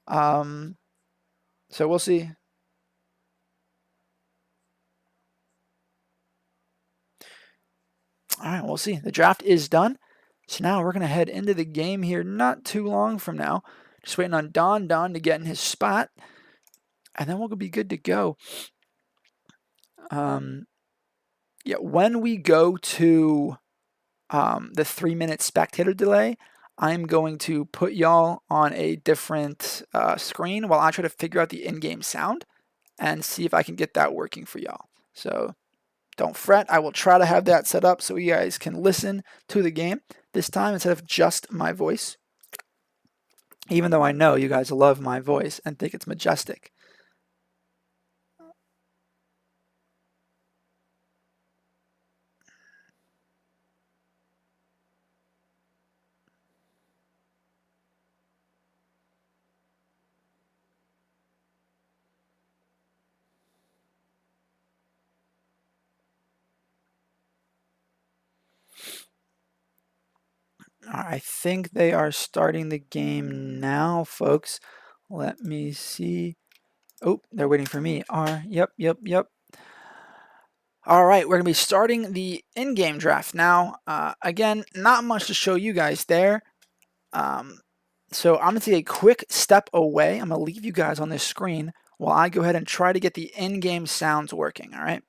So we'll see. All right, we'll see. The draft is done. So now we're going to head into the game here not too long from now. Just waiting on Don to get in his spot. And then we'll be good to go. Yeah, when we go to the 3-minute spectator delay, I'm going to put y'all on a different screen while I try to figure out the in-game sound and see if I can get that working for y'all. So don't fret. I will try to have that set up so you guys can listen to the game this time instead of just my voice. Even though I know you guys love my voice and think it's majestic. I think they are starting the game now, folks. Let me see. Oh, they're waiting for me. Yep. All right, we're going to be starting the in-game draft now. Again, not much to show you guys there. So I'm going to take a quick step away. I'm going to leave you guys on this screen while I go ahead and try to get the in-game sounds working, all right?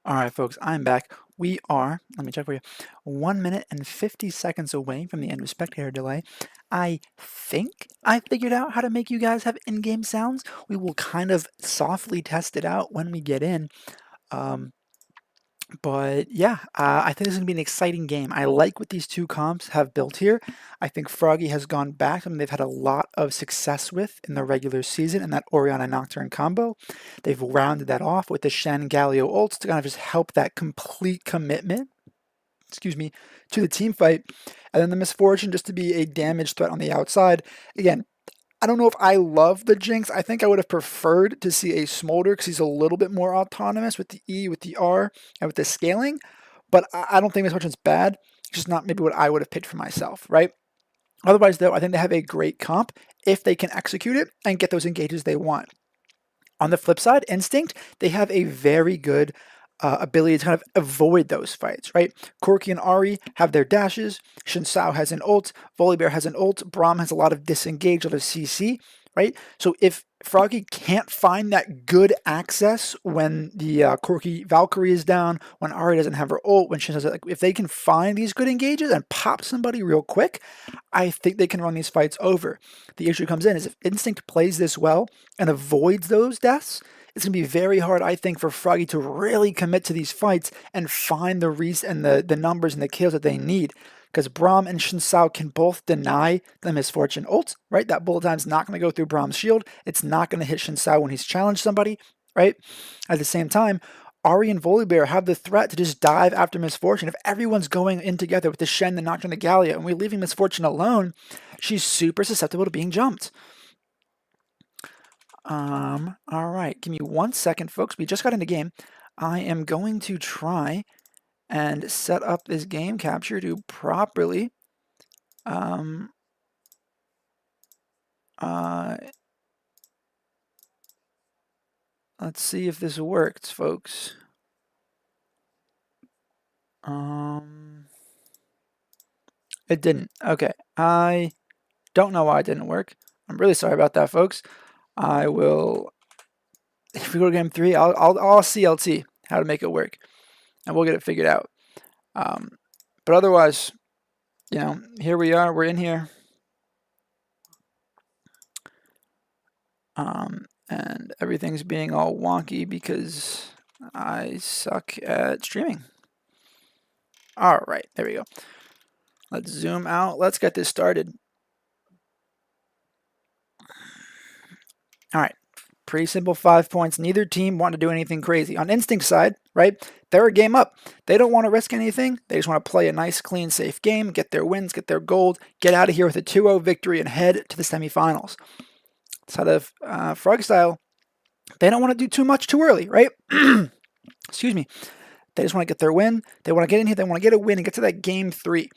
All right, folks, I'm back. We are, let me check for you, 1 minute and 50 seconds away from the end of spectator delay. I think I figured out how to make you guys have in-game sounds. We will kind of softly test it out when we get in. But yeah, I think this is going to be an exciting game. I like what these two comps have built here. I think Froggy has gone back. I mean, they've had a lot of success with in the regular season and that Oriana Nocturne combo. They've rounded that off with the Shen Galio ults to kind of just help that complete commitment, excuse me, to the team fight. And then the Misfortune just to be a damage threat on the outside. Again, I don't know if I love the Jinx. I think I would have preferred to see a Smolder because he's a little bit more autonomous with the E, with the R, and with the scaling. But I don't think Miss Fortune's bad. It's just not maybe what I would have picked for myself, right? Otherwise, though, I think they have a great comp if they can execute it and get those engages they want. On the flip side, Instinct, they have a very good ability to kind of avoid those fights, right? Corki and Ari have their dashes. Shinsao has an ult. Volibear has an ult. Braum has a lot of disengage, a lot of CC, right? So if Froggy can't find that good access when the Corki Valkyrie is down, when Ari doesn't have her ult, when Shinsao, like, if they can find these good engages and pop somebody real quick, I think they can run these fights over. The issue comes in is if Instinct plays this well and avoids those deaths, it's going to be very hard, I think, for Froggy to really commit to these fights and find the numbers and the kills that they need. Because Braum and Shinsao can both deny the Misfortune ult, right? That bullet time's not going to go through Braum's shield. It's not going to hit Shinsao when he's challenged somebody, right? At the same time, Ari and Volibear have the threat to just dive after Misfortune. If everyone's going in together with the Shen, the Nocturne, the Gallia, and we're leaving Misfortune alone, she's super susceptible to being jumped. All right, give me 1 second, folks. We just got in the game. I am going to try and set up this game capture to properly let's see if this works, folks. It didn't. Okay, I don't know why it didn't work. I'm really sorry about that, folks. I will, if we go to game 3, I'll CLT how to make it work, and we'll get it figured out. But otherwise, you know, here we are. We're in here. And everything's being all wonky because I suck at streaming. All right, there we go. Let's zoom out. Let's get this started. All right, pretty simple 5 points. Neither team want to do anything crazy. On Instinct side, right, they're a game up. They don't want to risk anything. They just want to play a nice, clean, safe game, get their wins, get their gold, get out of here with a 2-0 victory and head to the semifinals. Side of Froggy Style, they don't want to do too much too early, right? Excuse me. They just want to get their win. They want to get in here. They want to get a win and get to that game 3.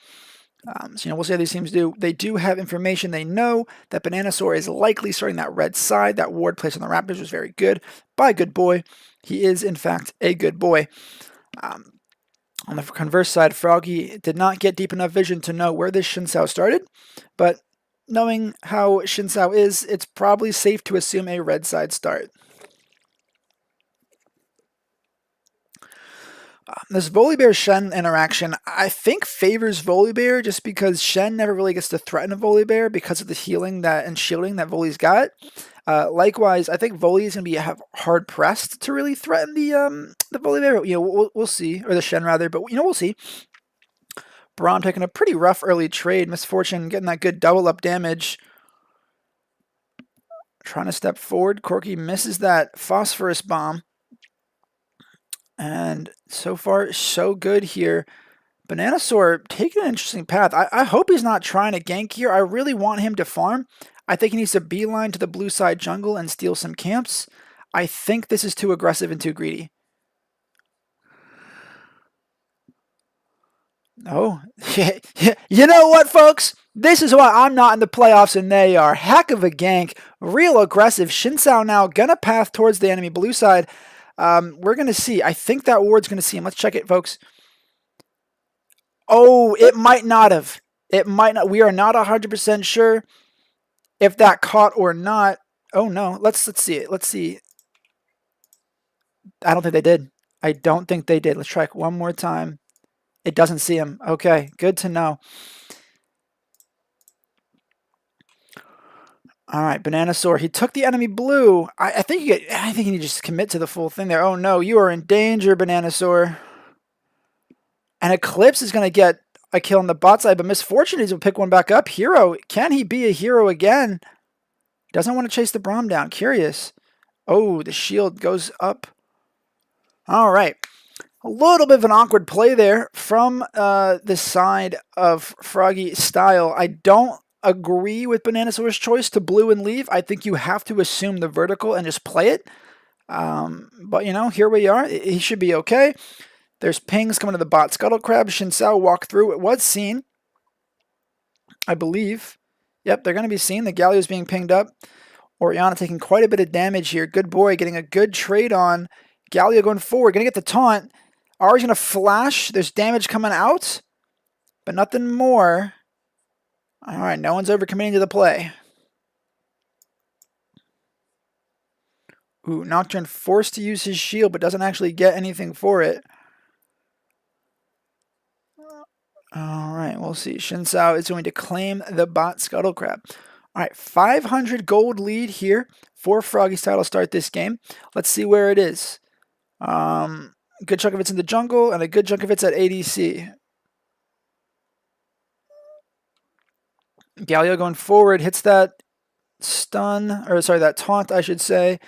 So, you know, we'll see how these teams do. They do have information. They know that Bananasaur is likely starting that red side. That ward placed on the Raptors was very good by a good boy. He is, in fact, a good boy. On the converse side, Froggy did not get deep enough vision to know where this Shinsao started, but knowing how Shinsao is, it's probably safe to assume a red side start. This Volibear Shen interaction, I think favors Volibear just because Shen never really gets to threaten a Volibear because of the healing and shielding that Voli's got. Likewise, I think Voli is going to be hard pressed to really threaten the Volibear. You know, we'll see, or the Shen rather, but you know, we'll see. Braum taking a pretty rough early trade. Misfortune getting that good double up damage. Trying to step forward. Corki misses that phosphorus bomb. And so far, so good here. Bananasaur taking an interesting path. I hope he's not trying to gank here. I really want him to farm. I think he needs to beeline to the blue side jungle and steal some camps. I think this is too aggressive and too greedy. Oh, you know what, folks? This is why I'm not in the playoffs and they are. Heck of a gank. Real aggressive. Shinsao now gonna path towards the enemy blue side. We're going to see. I think that ward's going to see him. Let's check it, folks. Oh, it might not have. It might not. We are not 100% sure if that caught or not. Oh, no. Let's see it. Let's see. I don't think they did. I don't think they did. Let's try it one more time. It doesn't see him. Okay, good to know. All right, Bananasaur. He took the enemy blue. I think you need to just commit to the full thing there. Oh no, you are in danger, Bananasaur. And Eclipse is going to get a kill on the bot side, but Misfortune is going to pick one back up. Hero, can he be a hero again? Doesn't want to chase the Braum down. Curious. Oh, the shield goes up. All right. A little bit of an awkward play there from the side of Froggy Style. I don't agree with Bananasaur's choice to blue and leave. I think you have to assume the vertical and just play it. But, you know, here we are. He should be okay. There's pings coming to the bot. Scuttle Crab, Shinsao walk through. It was seen, I believe. Yep, they're going to be seen. The Galio is being pinged up. Oriana taking quite a bit of damage here. Good boy, getting a good trade on. Galio going forward, going to get the taunt. Ari's going to flash. There's damage coming out, but nothing more. All right, no one's overcommitting to the play. Ooh, Nocturne forced to use his shield, but doesn't actually get anything for it. All right, we'll see. Shinsao is going to claim the bot Scuttle Crab. All right, 500 gold lead here for Froggy Style to start this game. Let's see where it is. Good chunk of it's in the jungle, and a good chunk of it's at ADC. Galio going forward, hits that stun, or sorry, that taunt, I should say.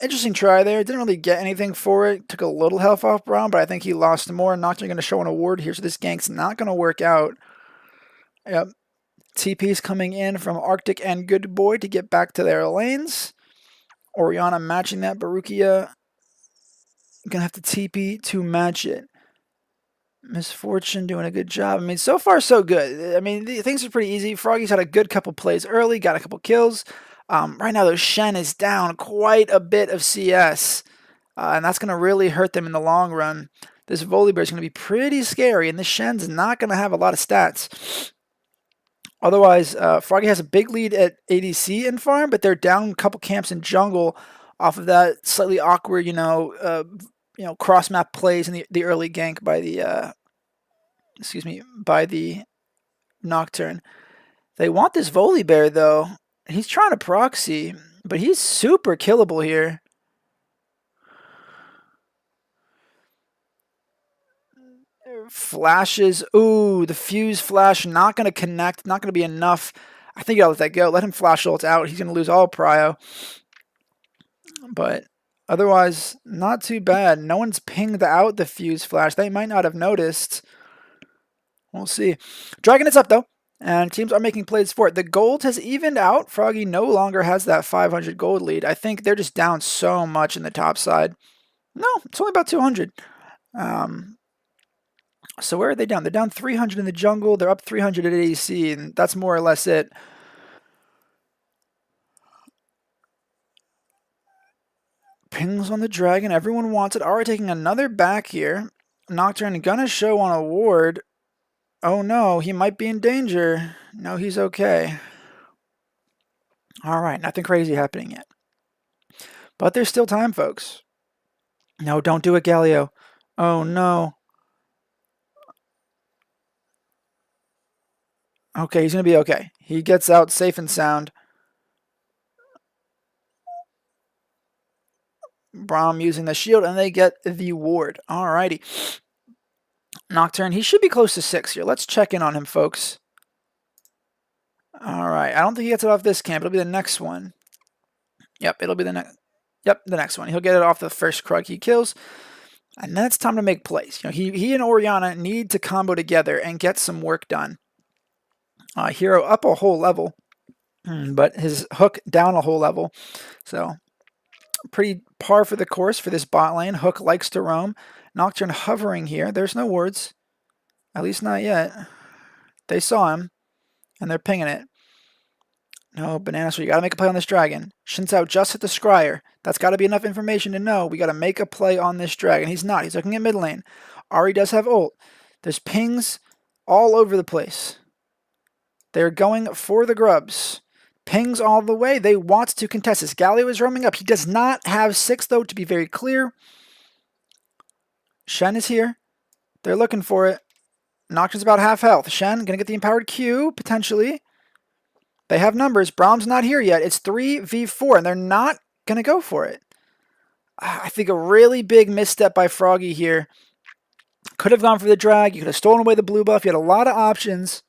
Interesting try there. Didn't really get anything for it. Took a little health off Braum, but I think he lost more. Nocturne going to show an award here, so this gank's not going to work out. Yep. TP's coming in from Arctic and Good Boy to get back to their lanes. Oriana matching that. Barukia going to have to TP to match it. Misfortune doing a good job. I mean, so far so good. I mean, things are pretty easy. Froggy's had a good couple plays early, got a couple kills. Right now, though, Shen is down quite a bit of CS, and that's going to really hurt them in the long run. This Volibear is going to be pretty scary, and this Shen's not going to have a lot of stats. Otherwise, Froggy has a big lead at ADC and farm, but they're down a couple camps in jungle off of that slightly awkward, cross map plays in the early gank by the Nocturne. They want this Volibear though. He's trying to proxy, but he's super killable here. Flashes. Ooh, the fuse flash not going to connect. Not going to be enough. I think I'll let that go. Let him flash ult out. He's going to lose all prio. But otherwise, not too bad. No one's pinged out the fuse flash. They might not have noticed. We'll see. Dragon is up, though. And teams are making plays for it. The gold has evened out. Froggy no longer has that 500 gold lead. I think they're just down so much in the top side. No, it's only about 200. So where are they down? They're down 300 in the jungle. They're up 300 at ADC, and that's more or less it. Pings on the dragon. Everyone wants it. Ari taking another back here. Nocturne gonna show on a ward. Oh no, he might be in danger. No, he's okay. All right, nothing crazy happening yet. But there's still time, folks. No, don't do it, Galio. Oh no. Okay, he's going to be okay. He gets out safe and sound. Braum using the shield, and they get the ward. Alrighty. Nocturne, he should be close to 6 here. Let's check in on him, folks. Alright, I don't think he gets it off this camp. It'll be the next one. Yep, it'll be the next. Yep, the next one. He'll get it off the first Krug he kills. And then it's time to make plays. You know, he and Oriana need to combo together and get some work done. Hero up a whole level, but his Hook down a whole level. So pretty par for the course for this bot lane. Hook likes to roam. Nocturne hovering here. There's no wards. At least not yet. They saw him, and they're pinging it. No, Bananasaur, you got to make a play on this dragon. Shinsao just hit the Scryer. That's got to be enough information to know we got to make a play on this dragon. He's not. He's looking at mid lane. Ari does have ult. There's pings all over the place. They're going for the grubs. Pings all the way. They want to contest this. Galio is roaming up. He does not have 6, though, to be very clear. Shen is here. They're looking for it. Nocturne's about half health. Shen gonna get the empowered Q, potentially. They have numbers. Brahm's not here yet. It's 3v4, and they're not gonna go for it. I think a really big misstep by Froggy here. Could have gone for the drag. You could have stolen away the blue buff. You had a lot of options.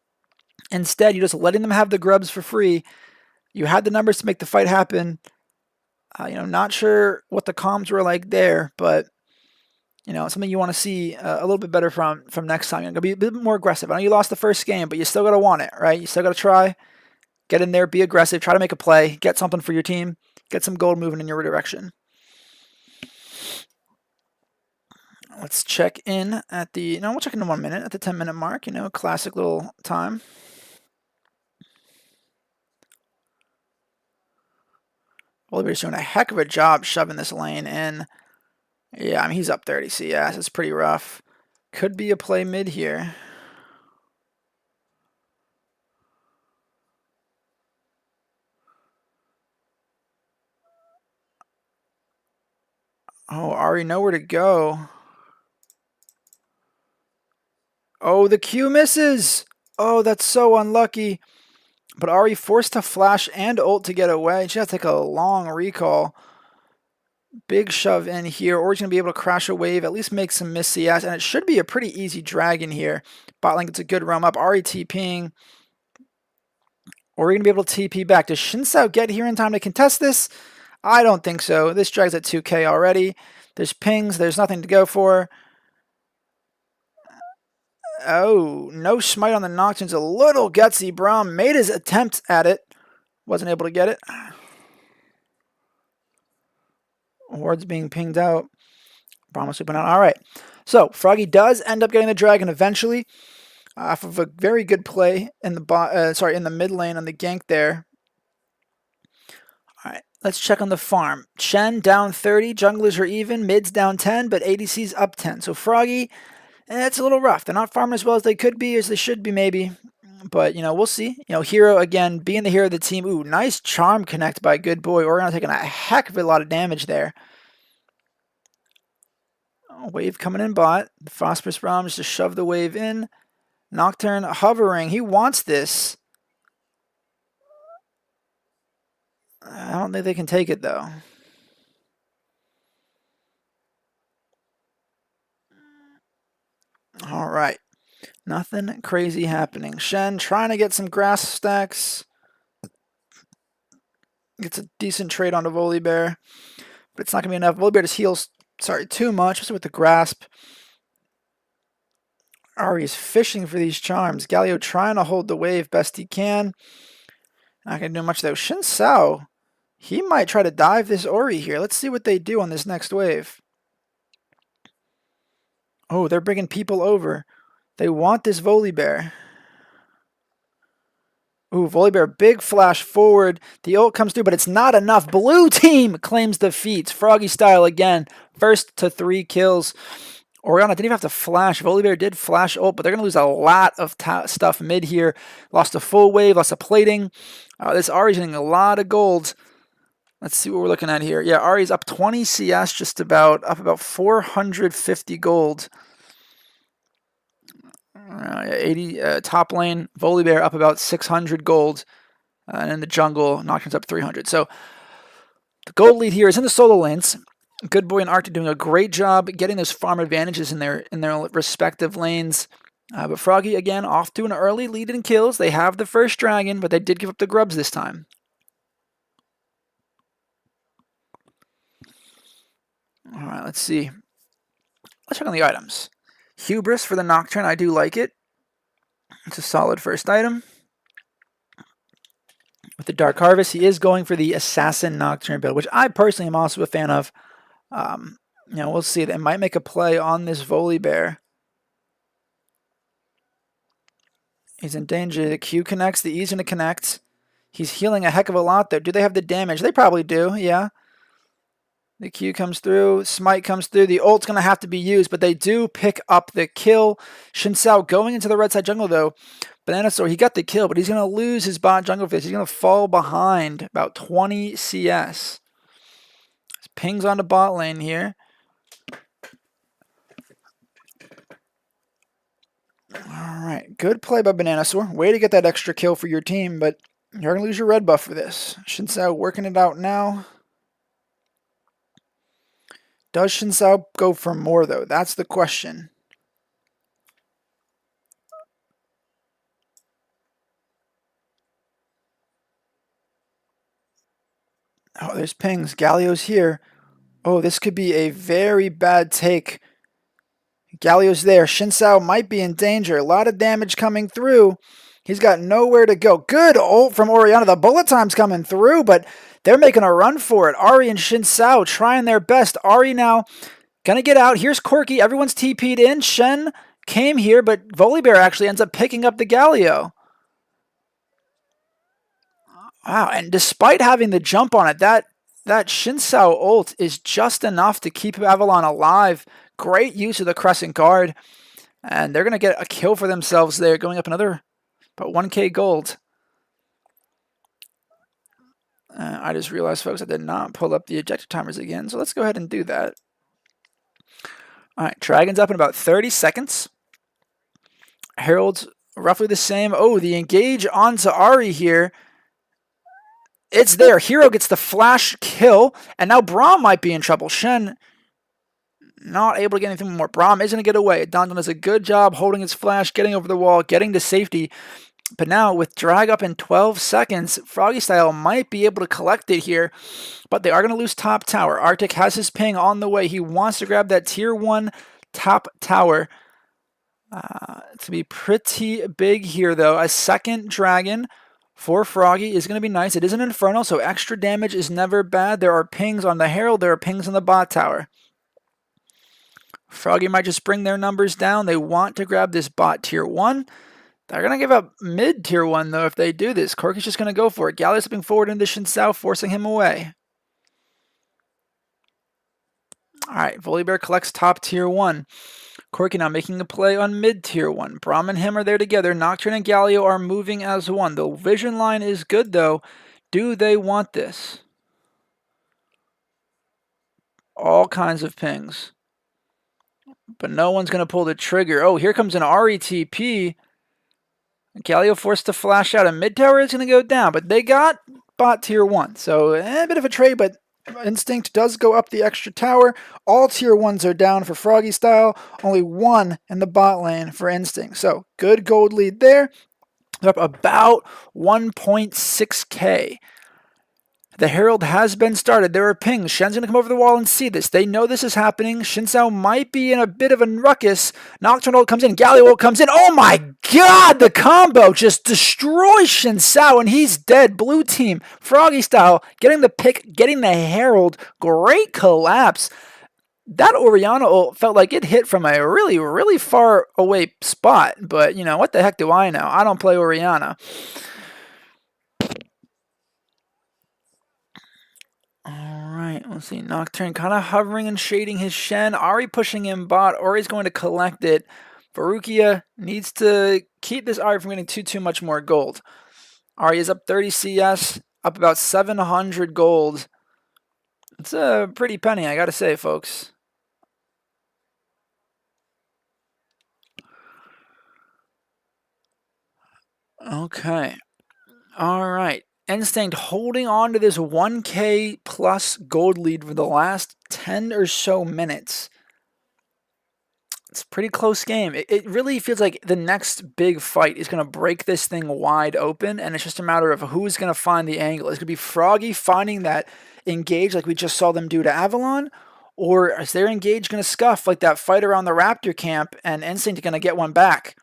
Instead, you're just letting them have the grubs for free. You had the numbers to make the fight happen. Not sure what the comms were like there, but something you want to see a little bit better from next time. You're gonna be a bit more aggressive. I know you lost the first game, but you still gotta want it, right? You still gotta try, get in there, be aggressive, try to make a play, get something for your team, get some gold moving in your direction. Let's check in at the. We'll check in 1 minute at the 10-minute mark. Classic little time. Oliver's doing a heck of a job shoving this lane in. Yeah, I mean, he's up 30 CS. It's pretty rough. Could be a play mid here. Oh, Ari, nowhere to go. Oh, the Q misses. Oh, that's so unlucky. But Ari forced to flash and ult to get away. She has to take a long recall. Big shove in here. Ori's going to be able to crash a wave, at least make some miss CS, and it should be a pretty easy dragon here. Bot lane gets a good roam up. Ari TPing. Ori going to be able to TP back. Does Shinsao get here in time to contest this? I don't think so. This drag's at 2k already. There's pings. There's nothing to go for. Oh, no smite on the Nocturne's a little gutsy. Braum made his attempt at it. Wasn't able to get it. Ward's being pinged out. Braum was sweeping out. All right. So, Froggy does end up getting the dragon eventually. Off of a very good play in the in the mid lane on the gank there. All right, let's check on the farm. Shen down 30, junglers are even, mid's down 10, but ADC's up 10. So Froggy, it's a little rough. They're not farming as well as they could be, as they should be maybe. But, we'll see. Hero, again, being the hero of the team. Ooh, nice charm connect by Good Boy. Orion taking a heck of a lot of damage there. Wave coming in bot. The Phosphorus Braum just to shove the wave in. Nocturne hovering. He wants this. I don't think they can take it, though. All right. Nothing crazy happening. Shen trying to get some grass stacks. Gets a decent trade onto Volibear. But it's not going to be enough. Volibear just heals, too much, especially with the grasp. Ari is fishing for these charms. Galio trying to hold the wave best he can. Not going to do much, though. Shinsao, he might try to dive this Ori here. Let's see what they do on this next wave. Oh, they're bringing people over. They want this Volibear. Ooh, Volibear, big flash forward. The ult comes through, but it's not enough. Blue team claims defeats. Froggy Style again. First to 3 kills. Orianna didn't even have to flash. Volibear did flash ult, but they're going to lose a lot of stuff mid here. Lost a full wave, lost a plating. This Ari's getting a lot of gold. Let's see what we're looking at here. Yeah, Ari's up 20 CS, just about, up about 450 gold. 80 top lane, Volibear up about 600 gold. And in the jungle, Nocturne's up 300. So the gold lead here is in the solo lanes. Good Boy and Arctic doing a great job getting those farm advantages in their respective lanes. But Froggy, again, off to an early lead in kills. They have the first dragon, but they did give up the grubs this time. All right, let's see. Let's check on the items. Hubris for the Nocturne, I do like it. It's a solid first item. With the Dark Harvest, he is going for the Assassin Nocturne build, which I personally am also a fan of. We'll see. They might make a play on this Volibear. He's in danger. The Q connects. The E's going to connect. He's healing a heck of a lot, though. Do they have the damage? They probably do, yeah. The Q comes through. Smite comes through. The ult's going to have to be used, but they do pick up the kill. Shinsao going into the red side jungle, though. Bananasaur, he got the kill, but he's going to lose his bot jungle for this. He's going to fall behind about 20 CS. Pings on the bot lane here. Alright, good play by Bananasaur. Way to get that extra kill for your team, but you're going to lose your red buff for this. Shinsao working it out now. Does Shinsao go for more, though? That's the question. Oh, there's pings. Galio's here. Oh, this could be a very bad take. Galio's there. Shinsao might be in danger. A lot of damage coming through. He's got nowhere to go. Good ult from Orianna. The bullet time's coming through, but they're making a run for it. Ahri and Shinsao trying their best. Ahri now gonna get out. Here's Corki. Everyone's TP'd in. Shen came here, but Volibear actually ends up picking up the Galio. Wow, and despite having the jump on it, that Shinsao ult is just enough to keep Avalon alive. Great use of the Crescent Guard. And they're going to get a kill for themselves there, going up another about 1k gold. I just realized, folks, I did not pull up the ejector timers again, so let's go ahead and do that. All right, Dragon's up in about 30 seconds. Herald's roughly the same. Oh, the engage onto Ahri here. It's there. Hero gets the flash kill, and now Braum might be in trouble. Shen not able to get anything more. Braum is going to get away. Donjon does a good job holding his flash, getting over the wall, getting to safety. But now with drag up in 12 seconds, Froggy Style might be able to collect it here. But they are going to lose top tower. Arctic has his ping on the way. He wants to grab that tier 1 top tower. To be pretty big here, though. A second dragon for Froggy is going to be nice. It is an Inferno, so extra damage is never bad. There are pings on the Herald. There are pings on the bot tower. Froggy might just bring their numbers down. They want to grab this bot tier 1. They're going to give up mid tier 1, though, if they do this. Corki's just going to go for it. Galio slipping forward into Shinsao, forcing him away. All right, Volibear collects top tier 1. Corki now making a play on mid tier 1. Braum and him are there together. Nocturne and Galio are moving as one. The vision line is good, though. Do they want this? All kinds of pings. But no one's going to pull the trigger. Oh, here comes an RETP. Galio forced to flash out. And mid tower is going to go down. But they got bot tier 1. So a bit of a trade, but Instinct does go up the extra tower. All tier 1s are down for Froggy Style. Only one in the bot lane for Instinct. So good gold lead there. They're up about 1.6k. The Herald has been started. There are pings. Shen's going to come over the wall and see this. They know this is happening. Shinsao might be in a bit of a ruckus. Nocturnal comes in. Galio comes in. Oh my god! The combo just destroys Shinsao, and he's dead. Blue team, Froggy Style, getting the pick, getting the Herald. Great collapse. That Orianna ult felt like it hit from a really, really far away spot. But, you know, what the heck do I know? I don't play Orianna. Alright, let's see. Nocturne kind of hovering and shading his Shen. Ahri pushing in bot. Ori's going to collect it. Varukia needs to keep this Ahri from getting too much more gold. Ahri is up 30 CS, up about 700 gold. It's a pretty penny, I gotta say, folks. Okay. Alright. Instinct holding on to this 1k plus gold lead for the last 10 or so minutes. It's a pretty close game. It really feels like the next big fight is going to break this thing wide open, and it's just a matter of who's going to find the angle. It's going to be Froggy finding that engage like we just saw them do to Avalon, or is their engage going to scuff like that fight around the Raptor camp, and Instinct going to get one back?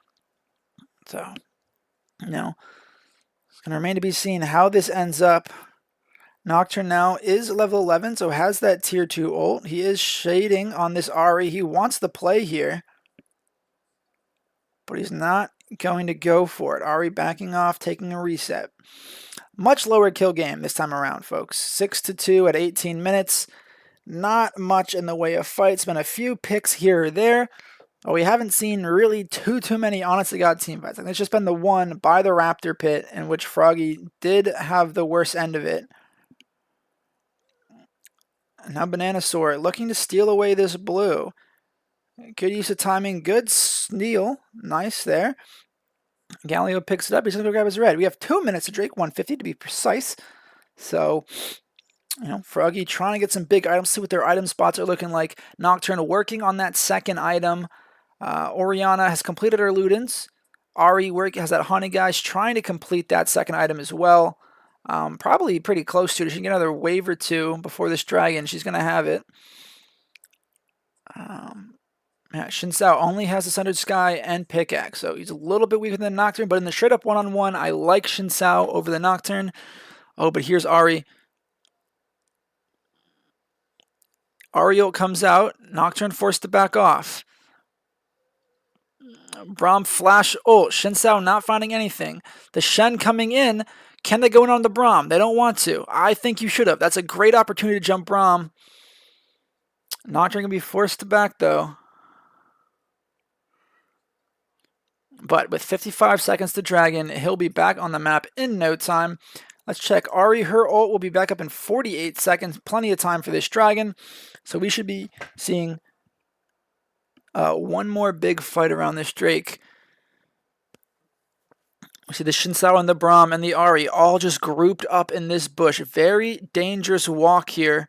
So, you know, it's going to remain to be seen how this ends up. Nocturne now is level 11, so has that tier 2 ult. He is shading on this Ahri. He wants the play here, but he's not going to go for it. Ahri backing off, taking a reset. Much lower kill game this time around, folks. 6-2 at 18 minutes. Not much in the way of fights. Been a few picks here or there. But we haven't seen really too many honest-to-God team fights. It's just been the one by the Raptor pit in which Froggy did have the worst end of it. Now Bananasaur looking to steal away this blue. Good use of timing. Good steal. Nice there. Galio picks it up. He's going to go grab his red. We have 2 minutes to Drake, 150 to be precise. So, Froggy trying to get some big items. See what their item spots are looking like. Nocturne working on that second item. Oriana has completed her Ludens. Ari has that Honey Guys trying to complete that second item as well. Probably pretty close to it. She can get another wave or two before this dragon. She's going to have it. Shinsao only has the Sundered Sky and Pickaxe, so he's a little bit weaker than the Nocturne, but in the straight up one-on-one, I like Shinsao over the Nocturne. Oh, but here's Ari. Ari ult comes out. Nocturne forced to back off. Braum flash ult. Shinsao not finding anything. The Shen coming in. Can they go in on the Braum? They don't want to. I think you should have. That's a great opportunity to jump Braum. Nocturne going to be forced to back, though. But with 55 seconds to Dragon, he'll be back on the map in no time. Let's check Ari. Her ult will be back up in 48 seconds. Plenty of time for this Dragon. So we should be seeing one more big fight around this Drake. We see the Shinsao and the Braum and the Ari all just grouped up in this bush. Very dangerous walk here.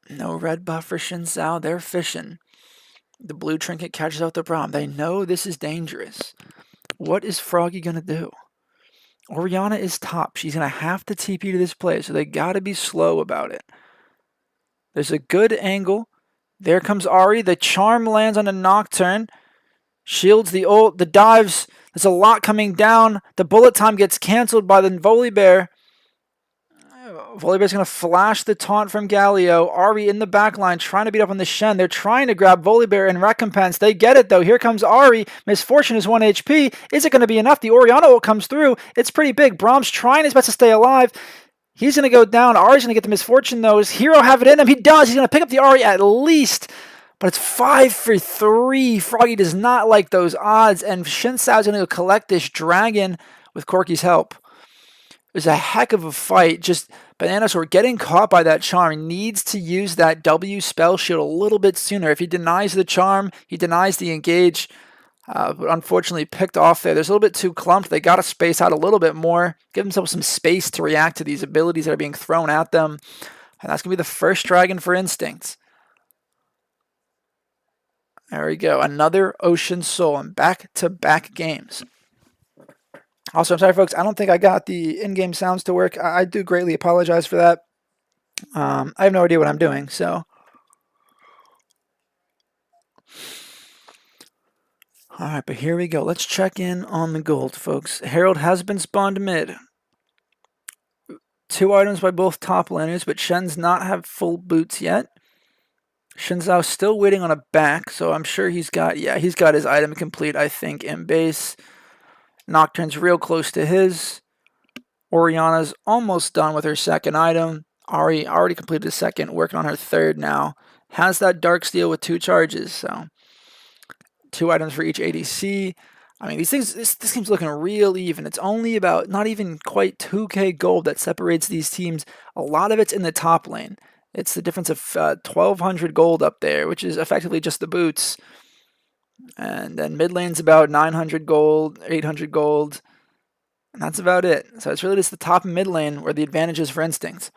No red buff for Shinsao. They're fishing. The blue trinket catches out the Braum. They know this is dangerous. What is Froggy going to do? Oriana is top. She's going to have to TP to this play, so they got to be slow about it. There's a good angle. There comes Ari. The charm lands on the Nocturne. Shields the ult. The dives. There's a lot coming down. The bullet time gets canceled by the Volibear. Volibear's going to flash the taunt from Galio. Ari in the backline trying to beat up on the Shen. They're trying to grab Volibear in recompense. They get it, though. Here comes Ari. Misfortune is 1 HP. Is it going to be enough? The Oriana ult comes through. It's pretty big. Braum's trying his best to stay alive. He's going to go down. Ari's going to get the Misfortune, though. Does Hero have it in him? He does. He's going to pick up the Ari at least. But it's 5 for 3. Froggy does not like those odds. And Shinsao's going to go collect this Dragon with Corky's help. It was a heck of a fight. Just Bananasaur getting caught by that charm. Needs to use that W spell shield a little bit sooner. If he denies the charm, he denies the engage. But unfortunately picked off there. There's a little bit too clumped. They got to space out a little bit more. Give themselves some space to react to these abilities that are being thrown at them. And that's going to be the first Dragon for Instincts. There we go. Another Ocean Soul in back-to-back games. Also, I'm sorry, folks. I don't think I got the in-game sounds to work. I do greatly apologize for that. I have no idea what I'm doing, so. All right, but here we go. Let's check in on the gold, folks. Herald has been spawned mid. 2 items by both top laners, but Shen's not have full boots yet. Shinzao still waiting on a back, so I'm sure he's got his item complete, I think, in base. Nocturne's real close to his. Oriana's almost done with her second item. Ari already completed the second, working on her third now. Has that Dark Steel with 2 charges, so 2 items for each ADC. I mean, this game's looking real even. It's only about not even quite 2k gold that separates these teams. A lot of it's in the top lane. It's the difference of 1,200 gold up there, which is effectively just the boots. And then mid lane's about 900 gold, 800 gold. And that's about it. So it's really just the top and mid lane where the advantage is for Instincts.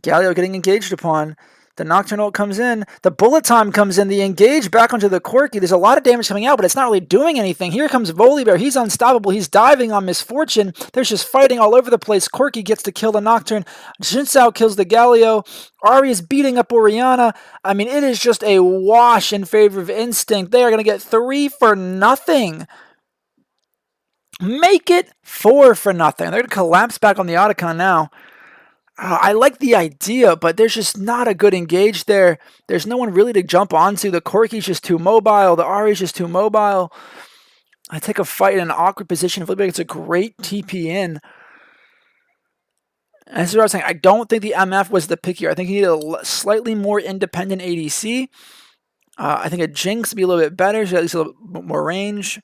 Galio getting engaged upon. The Nocturne ult comes in. The bullet time comes in. The engage back onto the Corky. There's a lot of damage coming out, but it's not really doing anything. Here comes Volibear. He's unstoppable. He's diving on Misfortune. There's just fighting all over the place. Corky gets to kill the Nocturne. Shinsao kills the Galio. Ari is beating up Oriana. I mean, it is just a wash in favor of Instinct. They are going to get 3 for nothing. Make it 4 for nothing. They're going to collapse back on the Otacon now. I like the idea, but there's just not a good engage there. There's no one really to jump onto. The Corky's just too mobile. The Ari's just too mobile. I take a fight in an awkward position. It feels like it's a great TP in. And this is what I was saying. I don't think the MF was the pick here. I think he needed a slightly more independent ADC. I think a Jinx would be a little bit better. She's at least a little bit more range.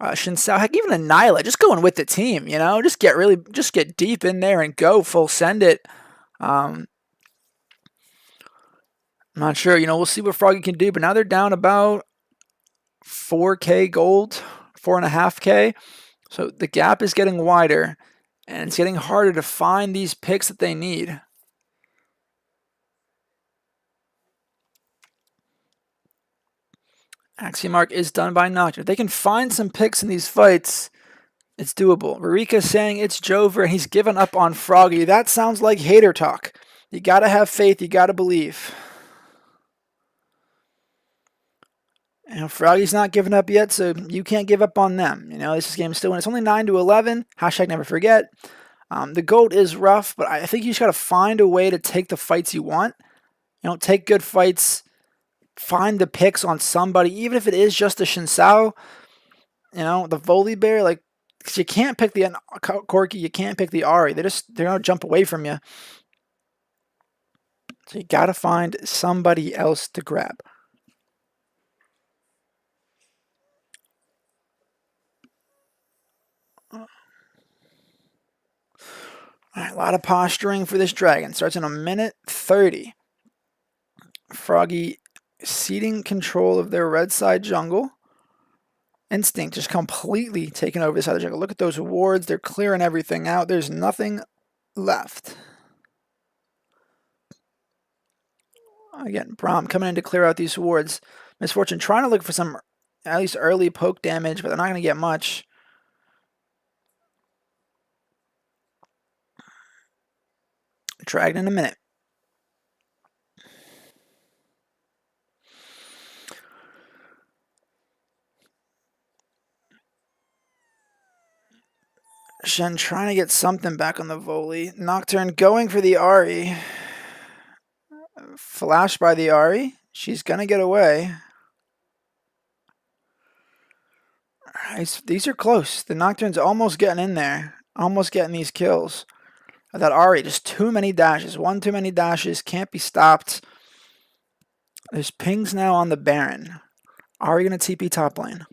Shinsao, heck, even a Nyla, just going with the team, you know, just get deep in there and go full send it. I'm not sure, you know, we'll see what Froggy can do, but now they're down about 4K gold, 4.5K. So the gap is getting wider, and it's getting harder to find these picks that they need. Axiomark is done by Nocturne. If they can find some picks in these fights, it's doable. Rurika saying it's Jover, and he's given up on Froggy. That sounds like hater talk. You gotta have faith. You gotta believe. You know, Froggy's not giving up yet, so you can't give up on them. You know, this game is still when it's only 9-11. Hashtag never forget. The GOAT is rough, but I think you just gotta find a way to take the fights you want. You know, take good fights. Find the picks on somebody, even if it is just a Shinsao. You know, the Volibear, like, because you can't pick the Corki, you can't pick the Ari. They're gonna jump away from you. So you gotta find somebody else to grab. All right, a lot of posturing for this dragon. Starts in a minute 30. Froggy ceding control of their red side jungle. Instinct just completely taking over this side of the jungle. Look at those wards. They're clearing everything out. There's nothing left. Again, Braum coming in to clear out these wards. Misfortune trying to look for some at least early poke damage, but they're not going to get much. Dragged in a minute. Shen trying to get something back on the volley. Nocturne going for the Ari. Flash by the Ari. She's going to get away. These are close. The Nocturne's almost getting in there. Almost getting these kills. That Ari, just too many dashes. One too many dashes. Can't be stopped. There's pings now on the Baron. Ari going to TP top lane.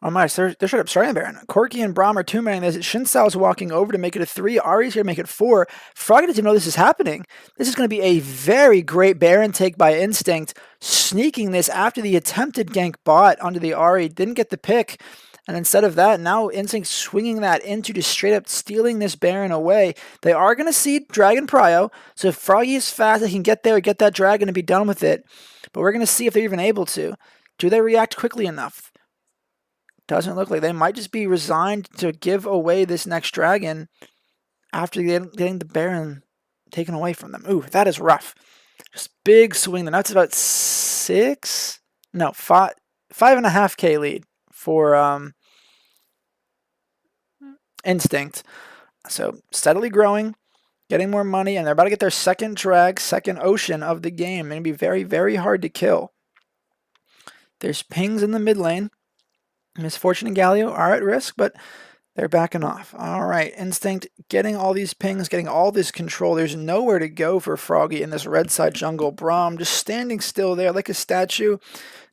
Oh my, they're straight up starting the Baron. Corki and Braum are 2-manning this. Shinsao's walking over to make it a 3. Ari's here to make it 4. Froggy doesn't even know this is happening. This is going to be a very great Baron take by Instinct. Sneaking this after the attempted gank bot onto the Ari. Didn't get the pick. And instead of that, now Instinct swinging that into just straight up stealing this Baron away. They are going to see Dragon Prio. So if Froggy is fast, they can get there, get that Dragon, and be done with it. But we're going to see if they're even able to. Do they react quickly enough? Doesn't look like. They might just be resigned to give away this next dragon after getting the Baron taken away from them. Ooh, that is rough. Just big swing. The Nuts about 5.5K lead for Instinct. So steadily growing, getting more money, and they're about to get their second drag, second ocean of the game. It'll be very, very hard to kill. There's pings in the mid lane. Misfortune and Galio are at risk, but they're backing off. All right, Instinct getting all these pings, getting all this control. There's nowhere to go for Froggy in this red side jungle. Braum just standing still there like a statue,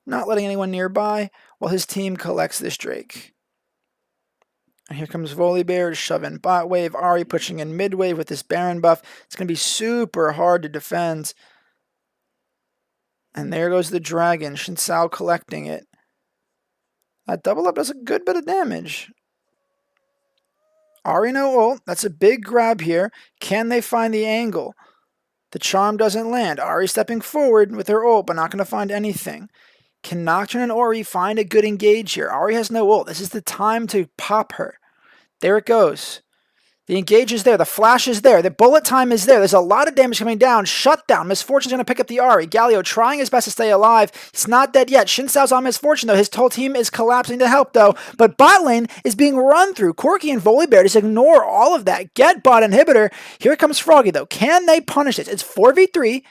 not letting anyone nearby while his team collects this Drake. And here comes Volibear to shove in bot wave. Ari pushing in mid wave with this Baron buff. It's going to be super hard to defend. And there goes the dragon. Shinsao collecting it. That double up does a good bit of damage. Ari no ult. That's a big grab here. Can they find the angle? The charm doesn't land. Ari stepping forward with her ult, but not going to find anything. Can Nocturne and Ori find a good engage here? Ari has no ult. This is the time to pop her. There it goes. The engage is there. The flash is there. The bullet time is there. There's a lot of damage coming down. Shutdown. Misfortune's going to pick up the Ari. Galio trying his best to stay alive. He's not dead yet. Shinsao's on Misfortune, though. His whole team is collapsing to help, though. But bot lane is being run through. Corki and Volibear just ignore all of that. Get bot inhibitor. Here comes Froggy, though. Can they punish this? It's 4v3,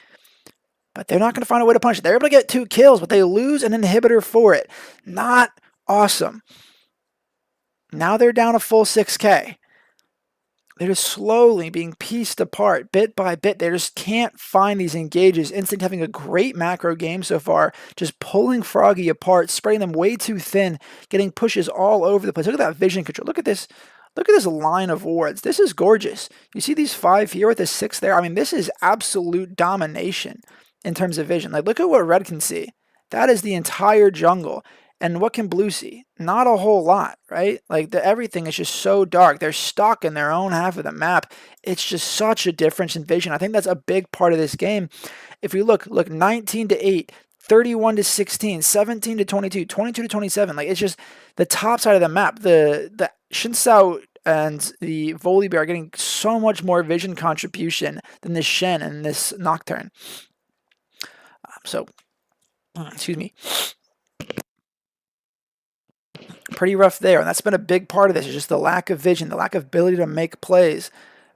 but they're not going to find a way to punish it. They're able to get 2 kills, but they lose an inhibitor for it. Not awesome. Now they're down a full 6K. They're just slowly being pieced apart bit by bit. They just can't find these engages. Instinct having a great macro game so far, just pulling Froggy apart, spreading them way too thin, getting pushes all over the place. Look at that vision control. Look at this. Look at this line of wards. This is gorgeous. You see these 5 here with the 6 there? I mean, this is absolute domination in terms of vision. Like, look at what red can see. That is the entire jungle. And what can blue see? Not a whole lot, right? Like everything is just so dark. They're stuck in their own half of the map. It's just such a difference in vision. I think that's a big part of this game. If we look 19 to 8, 31 to 16, 17 to 22, 22 to 27. Like it's just the top side of the map. The Shinsao and the Volibear are getting so much more vision contribution than this Shen and this Nocturne. Excuse me. Pretty rough there, and that's been a big part of this, is just the lack of vision, the lack of ability to make plays.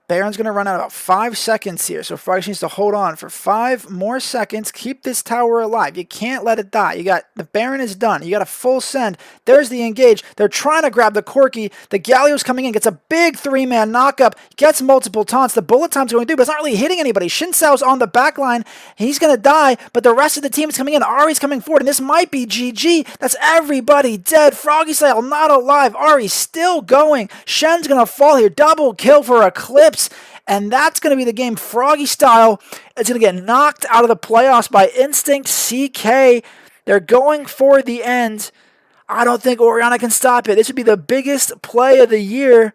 Baron's going to run out about 5 seconds here, so Froggy needs to hold on for 5 more seconds. Keep this tower alive. You can't let it die. The Baron is done. You got a full send. There's the engage. They're trying to grab the Corki. The Galio's coming in, gets a big 3-man knockup, gets multiple taunts. The bullet time's going through, but it's not really hitting anybody. Shinsao's on the back line. He's going to die, but the rest of the team is coming in. Ari's coming forward, and this might be GG. That's everybody dead. Froggy Style not alive. Ari still going. Shen's going to fall here. Double kill for Eclipse. And that's going to be the game. Froggy Style is going to get knocked out of the playoffs by InstinctCK. They're going for the end. I don't think Orianna can stop it. This would be the biggest play of the year,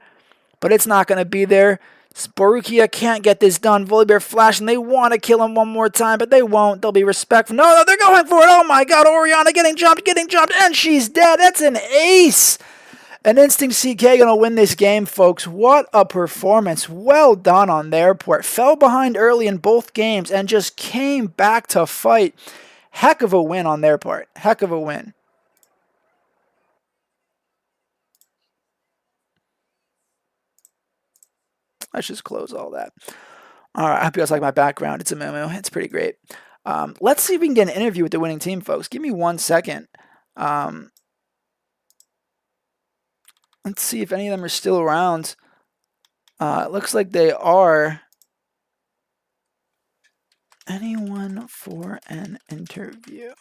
but it's not going to be there. Sporukia can't get this done. Volibear flashing. They want to kill him one more time, but they won't. They'll be respectful. No, they're going for it. Oh my god, Orianna getting jumped, and she's dead. That's an ace. And InstinctCK going to win this game, folks. What a performance. Well done on their part. Fell behind early in both games and just came back to fight. Heck of a win on their part. Heck of a win. Let's just close all that. All right, I hope you guys like my background. It's a memo. It's pretty great. Let's see if we can get an interview with the winning team, folks. Give me 1 second. Let's see if any of them are still around. It looks like they are. Anyone for an interview?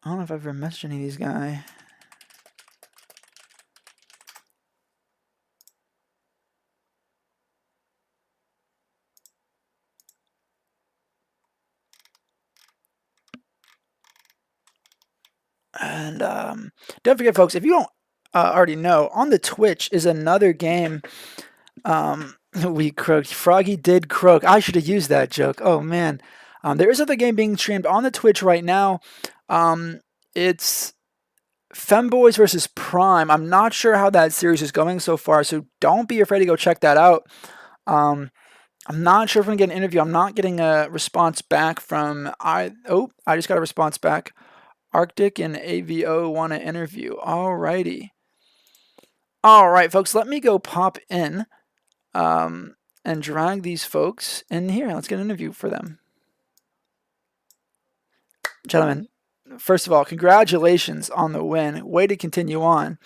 I don't know if I've ever messaged any of these guys. And don't forget, folks, if you don't already know, on the Twitch is another game. We croaked. Froggy did croak. I should have used that joke. Oh, man. There is another game being streamed on the Twitch right now. It's Femboys versus Prime. I'm not sure how that series is going so far, so don't be afraid to go check that out. I'm not sure if I'm going to get an interview. I'm not getting a response back from... I just got a response back. Arctic and AVO want to interview. Alrighty. Alright, folks, let me go pop in and drag these folks in here. Let's get an interview for them. Gentlemen, first of all, congratulations on the win. Way to continue on.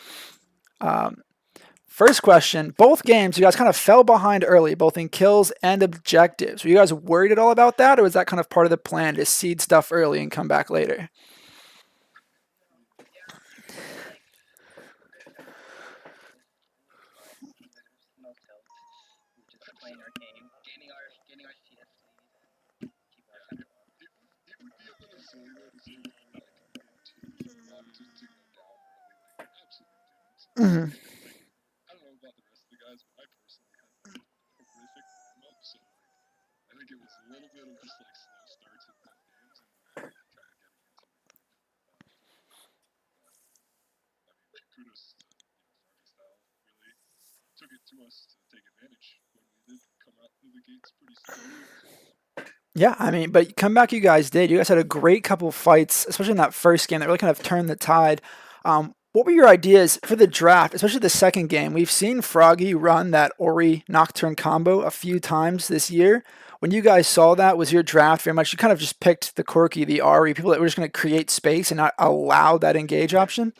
First question, both games, you guys kind of fell behind early, both in kills and objectives. Were you guys worried at all about that, or was that kind of part of the plan to seed stuff early and come back later? Mm-hmm. Yeah, I mean, but comeback you guys did. You guys had a great couple fights, especially in that first game that really kind of turned the tide. What were your ideas for the draft, especially the second game? We've seen Froggy run that Ori Nocturne combo a few times this year. When you guys saw that, was your draft very much, you kind of just picked the Corki, the Ori, people that were just going to create space and not allow that engage option?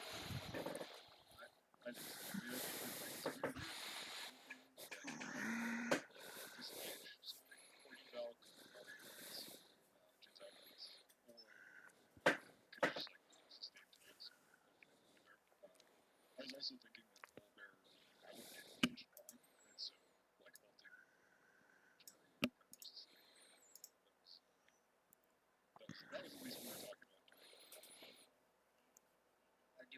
I do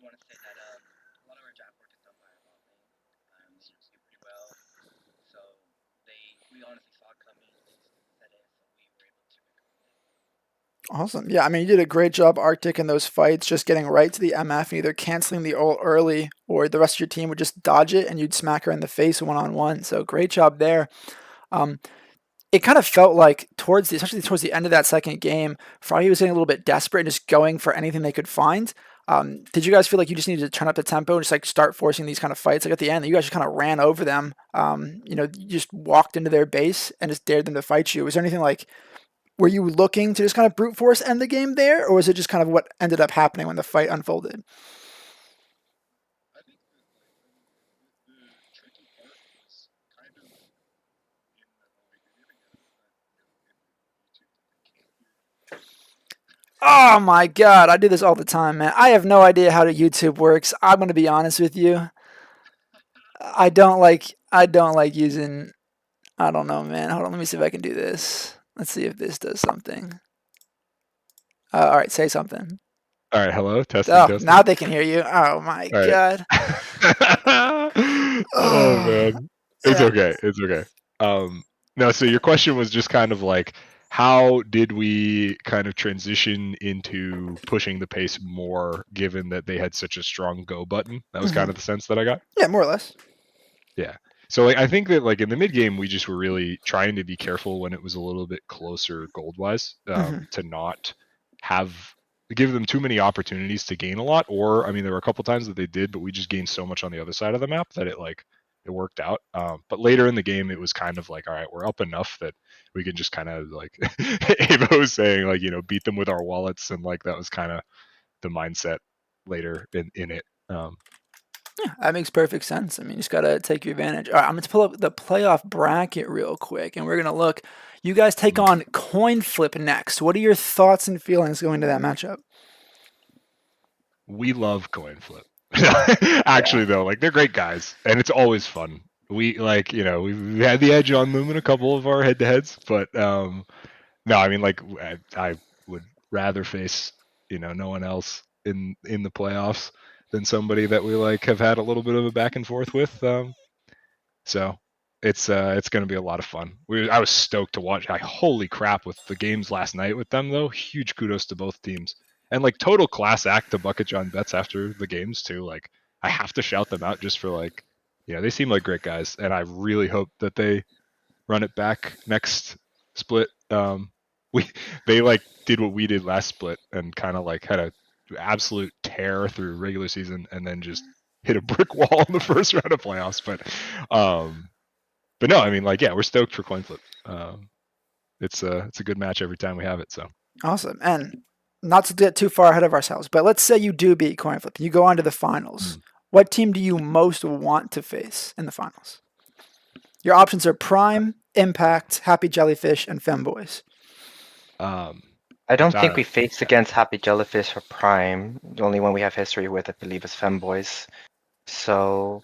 want to say that a lot of our draft work is done by our bot lane. They do pretty well. So we honestly saw it coming. They just said it, so we were able to recommend it. Awesome. Yeah, I mean, you did a great job, Arctic, in those fights, just getting right to the MF and either canceling the ult early or the rest of your team would just dodge it and you'd smack her in the face one on one. So great job there. Um, it kind of felt like especially towards the end of that second game, Froggy was getting a little bit desperate and just going for anything they could find. Did you guys feel like you just needed to turn up the tempo and just like start forcing these kind of fights? Like at the end, you guys just kind of ran over them. You just walked into their base and just dared them to fight you. Was there anything like, were you looking to just kind of brute force end the game there, or was it just kind of what ended up happening when the fight unfolded? Oh my god, I do this all the time, man. I have no idea how the YouTube works. I'm gonna be honest with you. I don't like using. I don't know, man. Hold on, let me see if I can do this. Let's see if this does something. All right, say something. All right, hello, testing, Oh, testing. now they can hear you. Oh my All right. god. Oh Oh, man, it's yeah. okay. It's okay. No, so your question was just kind of like, how did we kind of transition into pushing the pace more, given that they had such a strong go button? That was kind of the sense that I got. Yeah, more or less. Yeah. So like I think that like in the mid game we just were really trying to be careful when it was a little bit closer gold wise, to not have give them too many opportunities to gain a lot. Or I mean there were a couple times that they did, but we just gained so much on the other side of the map that it worked out. But later in the game it was kind of like, all right, we're up enough that we can just kind of like Ava was saying, like, beat them with our wallets, and like that was kind of the mindset later in it. Yeah, that makes perfect sense. I mean, you just gotta take your advantage. All right, I'm gonna pull up the playoff bracket real quick, and we're gonna look. You guys take on Coin Flip next. What are your thoughts and feelings going to that matchup? We love coin flip. Actually, though, like they're great guys, and it's always fun. We like, we've had the edge on them in a couple of our head-to-heads, but no, I mean, like I would rather face no one else in the playoffs than somebody that we like have had a little bit of a back and forth with. So it's going to be a lot of fun. I was stoked to watch. Holy crap with the games last night with them though. Huge kudos to both teams, and like total class act to Bucket John Betts after the games too. Like I have to shout them out just for like, they seem like great guys, and I really hope that they run it back next split. We they like did what we did last split and kind of like had a absolute tear through regular season and then just hit a brick wall in the first round of playoffs. But no, I mean, like, yeah, we're stoked for coin flip. It's a good match every time we have it. So Awesome. And not to get too far ahead of ourselves, but let's say you do beat Coin Flip, you go on to the finals. What team do you most want to face in the finals? Your options are Prime, Impact, Happy Jellyfish, and Femboys. I don't think we faced against Happy Jellyfish or Prime. The only one we have history with, I believe, is Femboys. So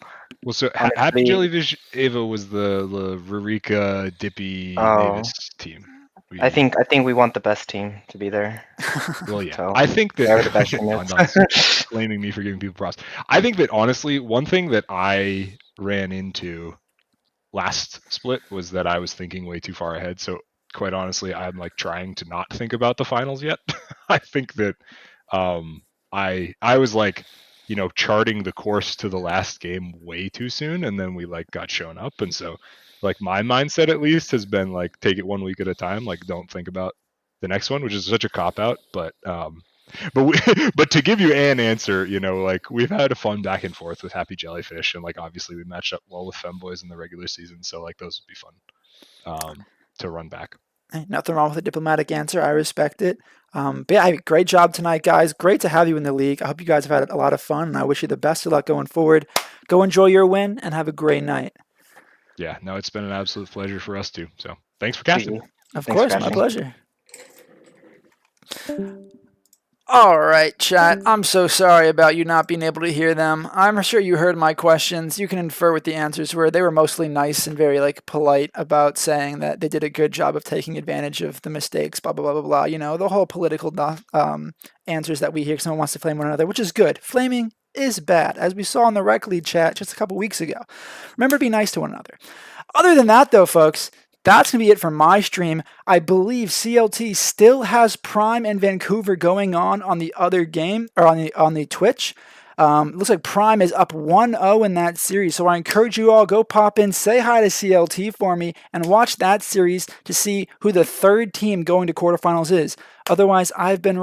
Happy honestly, Jellyfish Ava was the Rurika Dippy Mavis team. I think we want the best team to be there. Well, yeah, So I think that whoever the best team is. blaming me for giving people props. I think that honestly, one thing that I ran into last split was that I was thinking way too far ahead. So quite honestly, I'm like trying to not think about the finals yet. I think that I was like, charting the course to the last game way too soon, and then we like got shown up, and so like my mindset at least has been like take it 1 week at a time, like don't think about the next one, which is such a cop out, but but to give you an answer, like we've had a fun back and forth with Happy Jellyfish, and like obviously we matched up well with Femboys in the regular season, so like those would be fun to run back. Hey, nothing wrong with a diplomatic answer. I respect it. But yeah, great job tonight, guys. Great to have you in the league. I hope you guys have had a lot of fun, and I wish you the best of luck going forward. Go enjoy your win and have a great night. Yeah, no, it's been an absolute pleasure for us too. So thanks for casting. Of course, my pleasure. All right, chat. I'm so sorry about you not being able to hear them. I'm sure you heard my questions. You can infer what the answers were. They were mostly nice and very polite about saying that they did a good job of taking advantage of the mistakes. Blah blah blah blah blah. You know, the whole political answers that we hear. Someone wants to flame one another, which is good. Flaming is bad, as we saw in the Rec League chat just a couple weeks ago. Remember, be nice to one another. Other than that, though, folks, that's going to be it for my stream. I believe CLT still has Prime and Vancouver going on the other game, or on the Twitch. Looks like Prime is up 1-0 in that series, so I encourage you all, go pop in, say hi to CLT for me, and watch that series to see who the third team going to quarterfinals is. Otherwise, I've been